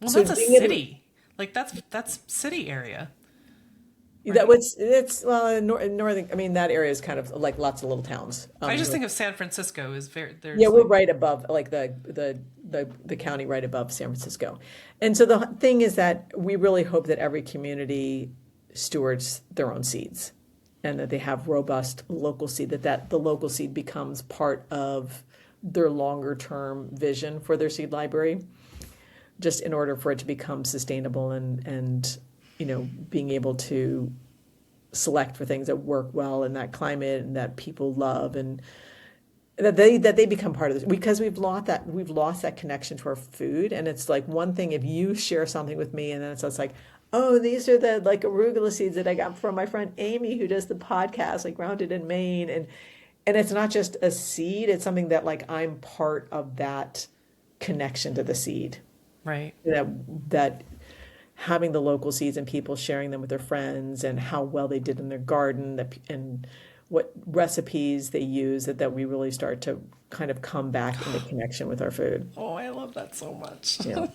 Well,
so
that's a
being able to
city. Like that's city area,
that
right?
was it's well in northern. I mean, that area is kind of like lots of little towns.
I just think of San Francisco as very
Yeah,
there's
we're
like
right above, like the county right above San Francisco, and so the thing is that we really hope that every community stewards their own seeds, and that they have robust local seed. That the local seed becomes part of their longer term vision for their seed library, just in order for it to become sustainable and being able to select for things that work well in that climate and that people love and that they become part of this because we've lost that connection to our food. And it's like one thing if you share something with me and then it's like, oh, these are the like arugula seeds that I got from my friend Amy who does the podcast like Grounded in Maine, and it's not just a seed, it's something that like I'm part of that connection to the seed,
right.
that having the local seeds and people sharing them with their friends and how well they did in their garden and what recipes they use that we really start to kind of come back into connection with our food.
Oh, I love that so much.
Yeah.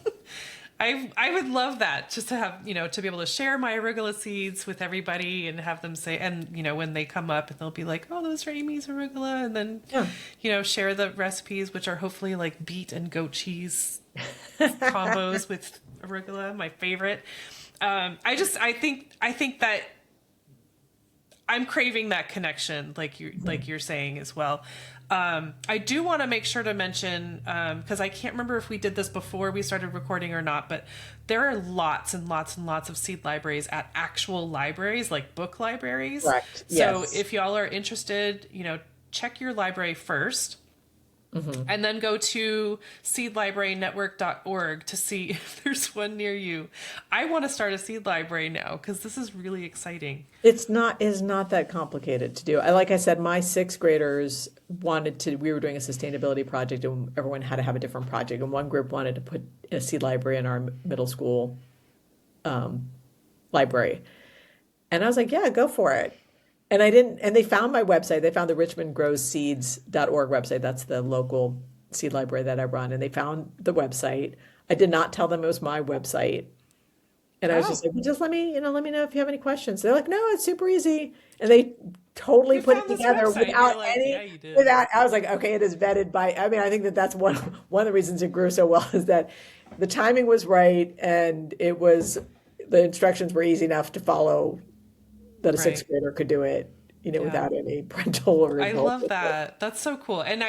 I would love that just to have, to be able to share my arugula seeds with everybody and have them say, and, when they come up and they'll be like, oh, those are Amy's arugula. And then,
Yeah.
share the recipes, which are hopefully like beet and goat cheese combos with arugula, my favorite. I think that I'm craving that connection, like you're saying as well. I do want to make sure to mention because I can't remember if we did this before we started recording or not, but there are lots and lots and lots of seed libraries at actual libraries, like book libraries.
Correct.
So
Yes.
if y'all are interested, check your library first. And then go to seedlibrarynetwork.org to see if there's one near you. I want to start a seed library now because this is really exciting.
It's not that complicated to do. Like I said, my sixth graders we were doing a sustainability project and everyone had to have a different project. And one group wanted to put a seed library in our middle school library. And I was like, yeah, go for it. And I didn't, and they found my website. They found the richmondgrowseeds.org website. That's the local seed library that I run. And they found the website. I did not tell them it was my website. And I was
Oh,
just like, well, just let me know if you have any questions. They're like, no, it's super easy. And they totally
you
put it
found this
together
website. You're
without
like, yeah,
any,
you did.
without, I was like, okay, it is vetted by, I mean, I think that that's one of the reasons it grew so well is that the timing was right and the instructions were easy enough to follow that a
Right.
sixth grader could do it,
Yeah.
without any parental or
I love
involvement.
that. That's so cool. And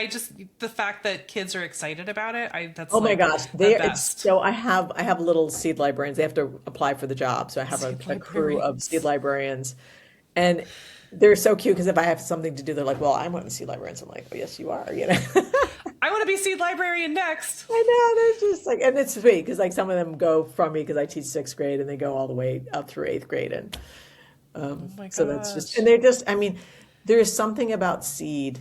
the fact that kids are excited about it, that's
Oh my
like
gosh,
the
it's
best.
so I have little seed librarians. They have to apply for the job, so I have
Seed
a crew of seed
librarians.
librarians, and they're so cute because if I have something to do, they're like, "Well, I'm one of the seed librarians." I'm like, "Oh, yes, you are."
I want to be seed librarian next.
I know they're just like, and it's sweet because like some of them go from me because I teach sixth grade and they go all the way up through eighth grade, and
Oh my
so that's just,
gosh.
and they're just, I mean, there's something about seed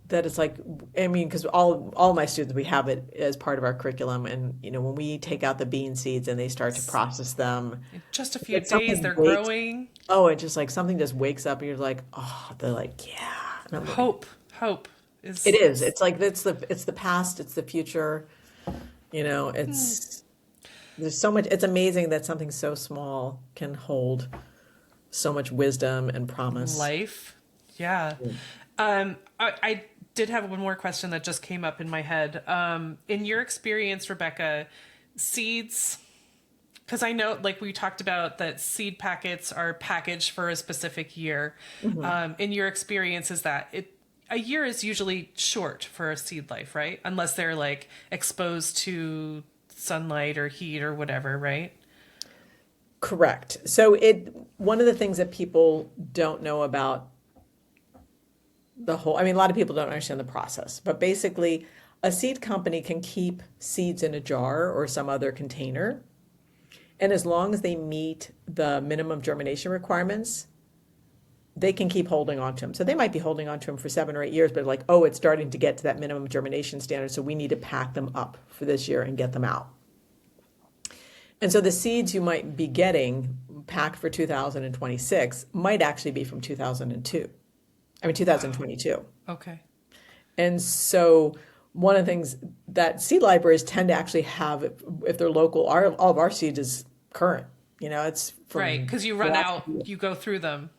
that it's like, I mean, because all my students, we have it as part of our curriculum. And, when we take out the bean seeds and they start to process them,
In just a
it's
few
like
days,
something
they're
wakes,
growing.
oh, it just like something just wakes up and you're like, oh, they're like, yeah. And I'm like,
Hope. Hope
it
is.
is. It's like, it's the past, it's the future, it's, there's so much, it's amazing that something so small can hold so much wisdom and promise.
Life. Yeah. I did have one more question that just came up in my head. In your experience, Rebecca, seeds, because I know, like we talked about, that seed packets are packaged for a specific year.
Mhm.
In your experience, is that a year is usually short for a seed life, right? Unless they're like exposed to sunlight or heat or whatever, right?
Correct. One of the things that people don't know about I mean, a lot of people don't understand the process, but basically, a seed company can keep seeds in a jar or some other container. And as long as they meet the minimum germination requirements, they can keep holding on to them. So they might be holding on to them for 7 or 8 years, but like, oh, it's starting to get to that minimum germination standard. So we need to pack them up for this year and get them out. And so the seeds you might be getting packed for 2026 might actually be from 2002. I mean,
Wow.
2022.
Okay.
And so one of the things that seed libraries tend to actually have, if they're local, all of our seed is current. It's
Right.
from
Because you
the
run
last
out,
couple years.
you go through them.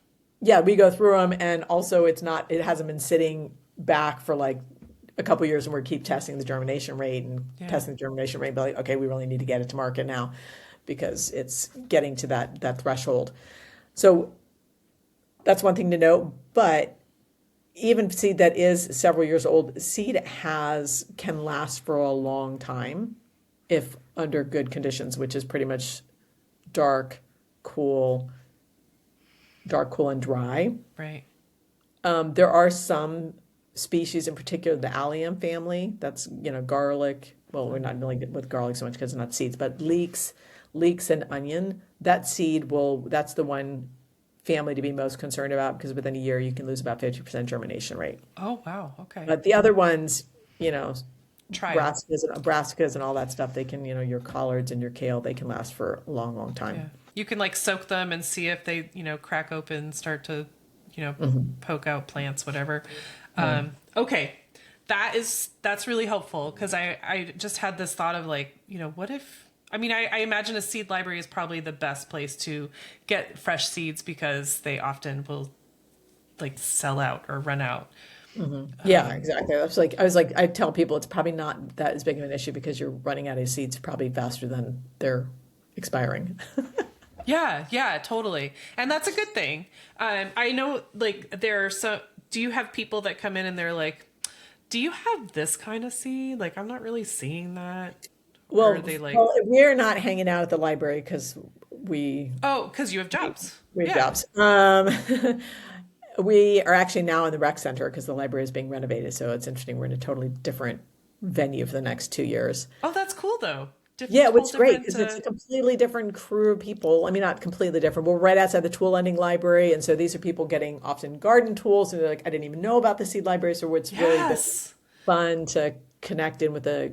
Yeah, we go through them, and also it hasn't been sitting back for like a couple years, and we keep testing the germination rate and
Yeah.
testing the germination rate. But like, okay, we really need to get it to market now because it's getting to that threshold. So that's one thing to note. But even seed that is several years old, seed can last for a long time if under good conditions, which is pretty much dark, cool, and dry.
Right.
There are some species, in particular the allium family. That's garlic. Well, we're not really good with garlic so much because it's not seeds, but leeks and onion. That's the one family to be most concerned about because within a year you can lose about 50% germination rate.
Oh, wow. Okay.
But the other ones, you know,
Try them.
brassicas and all that stuff, they can, your collards and your kale, they can last for a long, long
Yeah.
time.
You can like soak them and see if they, crack open, start to, poke out plants, whatever.
Yeah.
Okay. That's really helpful because I just had this thought of like, what if, I imagine a seed library is probably the best place to get fresh seeds because they often will like sell out or run out.
Yeah, exactly. I tell people it's probably not that as big of an issue because you're running out of seeds probably faster than they're expiring.
Yeah, yeah, totally. And that's a good thing. I know like there are some, do you have people that come in and they're like, do you have this kind of seed? Like, I'm not really seeing that. Or are
Well,
they like,
well, we're not hanging out at the library because we
oh, because you have jobs.
we have
Yeah.
jobs. We are actually now in the rec center because the library is being renovated. So it's interesting. We're in a totally different venue for the next 2 years.
Oh, that's cool though.
Yeah,
Whole
what's great
different,
because it's a completely different crew of people. I mean, not completely different. We're right outside the tool lending library, and so these are people getting often garden tools, and they're like, I didn't even know about the seed library. So it's really been
yes.
fun to connect in with a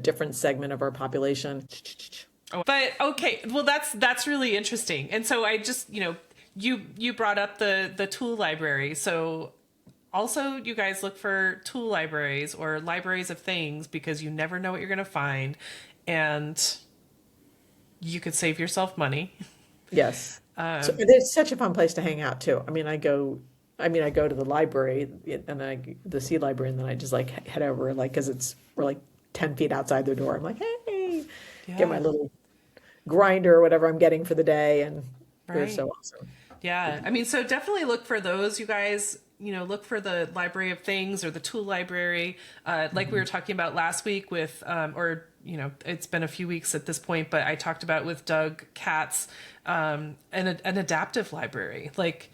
different segment of our population.
But okay, well that's really interesting. And so I just, you brought up the tool library. So also you guys look for tool libraries or libraries of things because you never know what you're going to find and you could save yourself money.
Yes. So it's such a fun place to hang out too. I go to the library and the seed library, and then I just like head over, like, because we're like 10 feet outside their door. I'm like, hey, get my
Yeah,
little grinder or whatever I'm getting for the day. And they're
right.
so awesome.
Yeah, I mean, so definitely look for those, you guys. Look for the library of things or the tool library, like we were talking about last week with, or it's been a few weeks at this point, but I talked about with Doug Katz, an adaptive library. Like,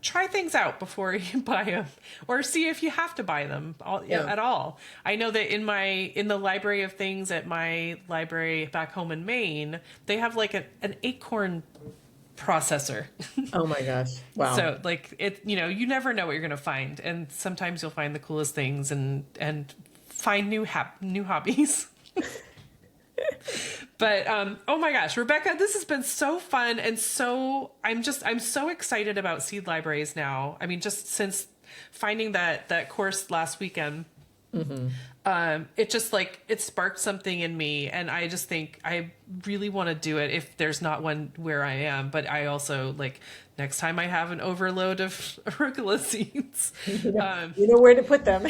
try things out before you buy them, or see if you have to buy them
Yeah.
at all. I know that in the library of things at my library back home in Maine, they have like an acorn processor.
Oh my gosh. Wow.
So like you never know what you're going to find, and sometimes you'll find the coolest things and find new hobbies. But oh my gosh, Rebecca, this has been so fun, and I'm so excited about seed libraries now. I mean, just since finding that course last weekend, it just like it sparked something in me, and I just think I really want to do it if there's not one where I am. But I also like next time I have an overload of arugula seeds,
You know where to put them.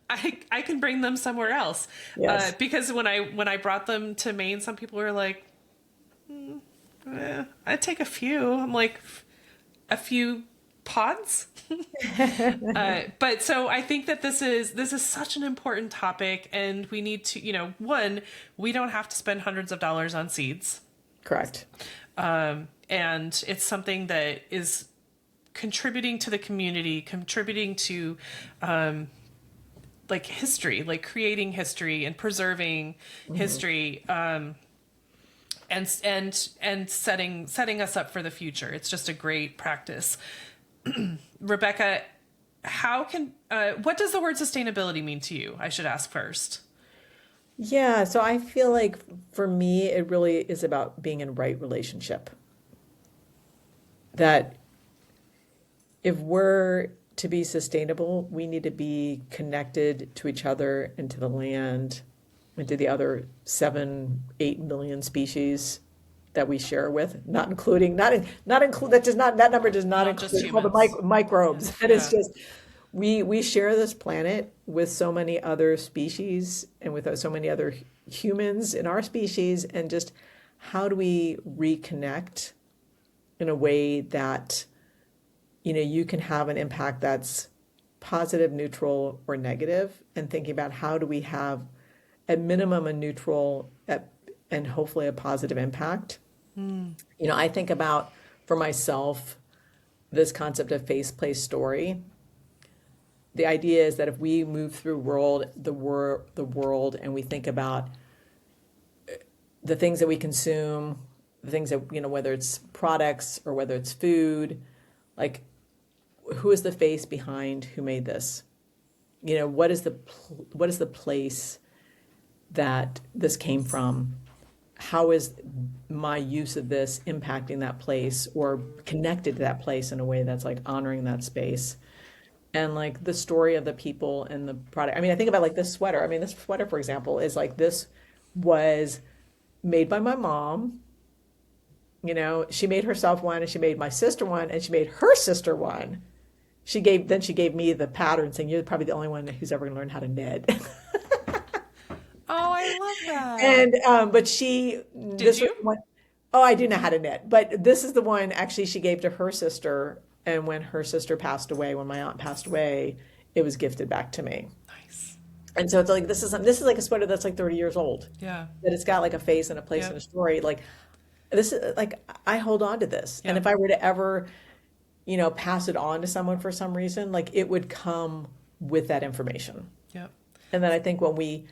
I can bring them somewhere else.
Yes.
Because when I brought them to Maine, some people were like, I'd take a few. I'm like, a few pods. But so I think that this is such an important topic, and we need to, one, we don't have to spend hundreds of dollars on seeds.
Correct.
And it's something that is contributing to the community, contributing to like history, like creating history and preserving history, and setting us up for the future. It's just a great practice. Rebecca, what does the word sustainability mean to you? I should ask first.
Yeah. So I feel like for me, it really is about being in right relationship. That if we're to be sustainable, we need to be connected to each other and to the land and to the other 7, 8 million species that we share with, not including, not include, that number does not
Not just
include all the
humans.
microbes. And it's
Yeah.
just, we share this planet with so many other species and with so many other humans in our species. And just how do we reconnect in a way that you can have an impact that's positive, neutral, or negative, and thinking about how do we have at minimum a neutral and hopefully a positive impact. I think about for myself this concept of face, place, story. The idea is that if we move through the world and we think about the things that we consume, the things that, whether it's products or whether it's food, like who is the face behind who made this? What is the place that this came from? How is my use of this impacting that place or connected to that place in a way that's like honoring that space? And like the story of the people and the product. I mean, I think about like this sweater. I mean, this sweater, for example, is like this was made by my mom. She made herself one, and she made my sister one, and she made her sister one. She gave me the pattern, saying you're probably the only one who's ever going to learn how to knit.
Oh, I love that.
And but
Did
this was
you?
the one. Oh, I do know how to knit, but this is the one actually she gave to her sister. And when her sister passed away, when my aunt passed away, it was gifted back to me.
Nice.
And so it's like this is like a sweater that's like 30 years old.
Yeah.
That it's got like a face and a place and
Yep.
a story. Like this is like I hold on to this. And
Yep.
if I were to ever, pass it on to someone for some reason, like it would come with that information.
Yep.
And then I think when we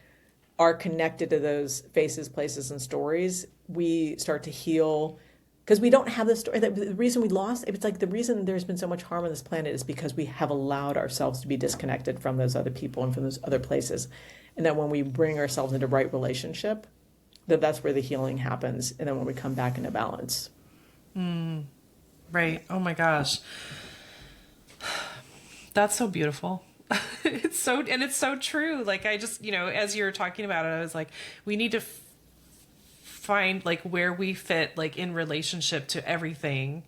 are connected to those faces, places, and stories, we start to heal because we don't have the story. The reason we lost, it's like the reason there's been so much harm on this planet is because we have allowed ourselves to be disconnected from those other people and from those other places. And that when we bring ourselves into right relationship that's where the healing happens. And then when we come back into balance.
Right. Oh my gosh. That's so beautiful. It's so true. Like I just, as you're talking about it, I was like, we need to find like where we fit, like in relationship to everything,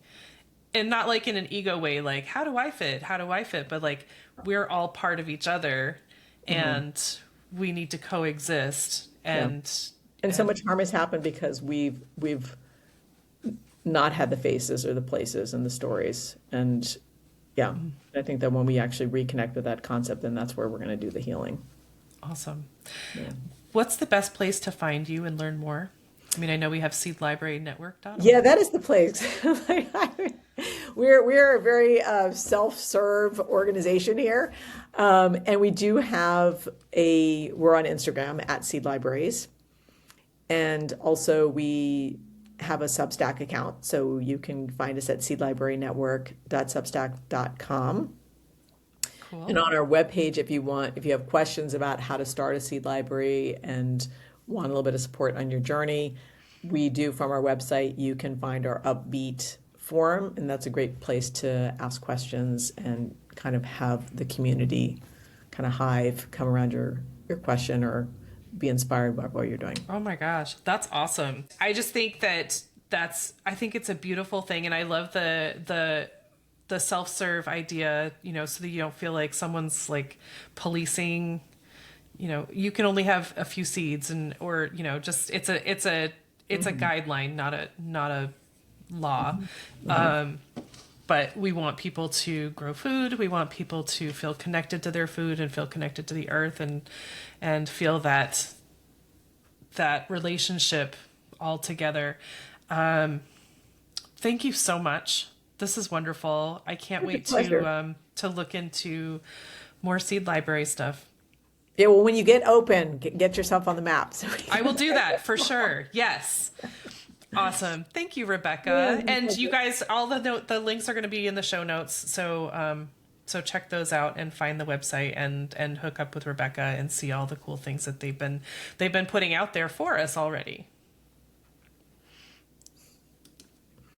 and not like in an ego way, like how do I fit? How do I fit? But like we're all part of each other, and we need to coexist.
And so much harm has happened because we've not had the faces or the places and the stories. And yeah, I think that when we actually reconnect with that concept, then that's where we're going to do the healing.
Awesome.
Yeah.
What's the best place to find you and learn more? I mean, I know we have seedlibrarynetwork.org.
Yeah, that is the place. We're a very self-serve organization here, and we do have we're on Instagram at Seed Libraries, and also we have a Substack account, so you can find us at seedlibrarynetwork.substack.com.
Cool.
And on our webpage, if you have questions about how to start a seed library and want a little bit of support on your journey, we do from our website, you can find our Upbeat forum, and that's a great place to ask questions and kind of have the community kind of hive come around your question or be inspired by what you're doing.
Oh my gosh, that's awesome. I just think I think it's a beautiful thing, and I love the self-serve idea, so that you don't feel like someone's like policing, you can only have a few seeds, or just it's a guideline, not a law. But we want people to grow food. We want people to feel connected to their food and feel connected to the earth, and feel that relationship all together. Thank you so much. This is wonderful. I can't wait to look into more seed library stuff.
Yeah, well, when you get open, get yourself on the map.
I will do that for sure. Yes. Awesome. Thank you, Rebecca.
Yeah,
and you guys, all the links are going to be in the show notes. So check those out and find the website and hook up with Rebecca and see all the cool things that they've been putting out there for us already.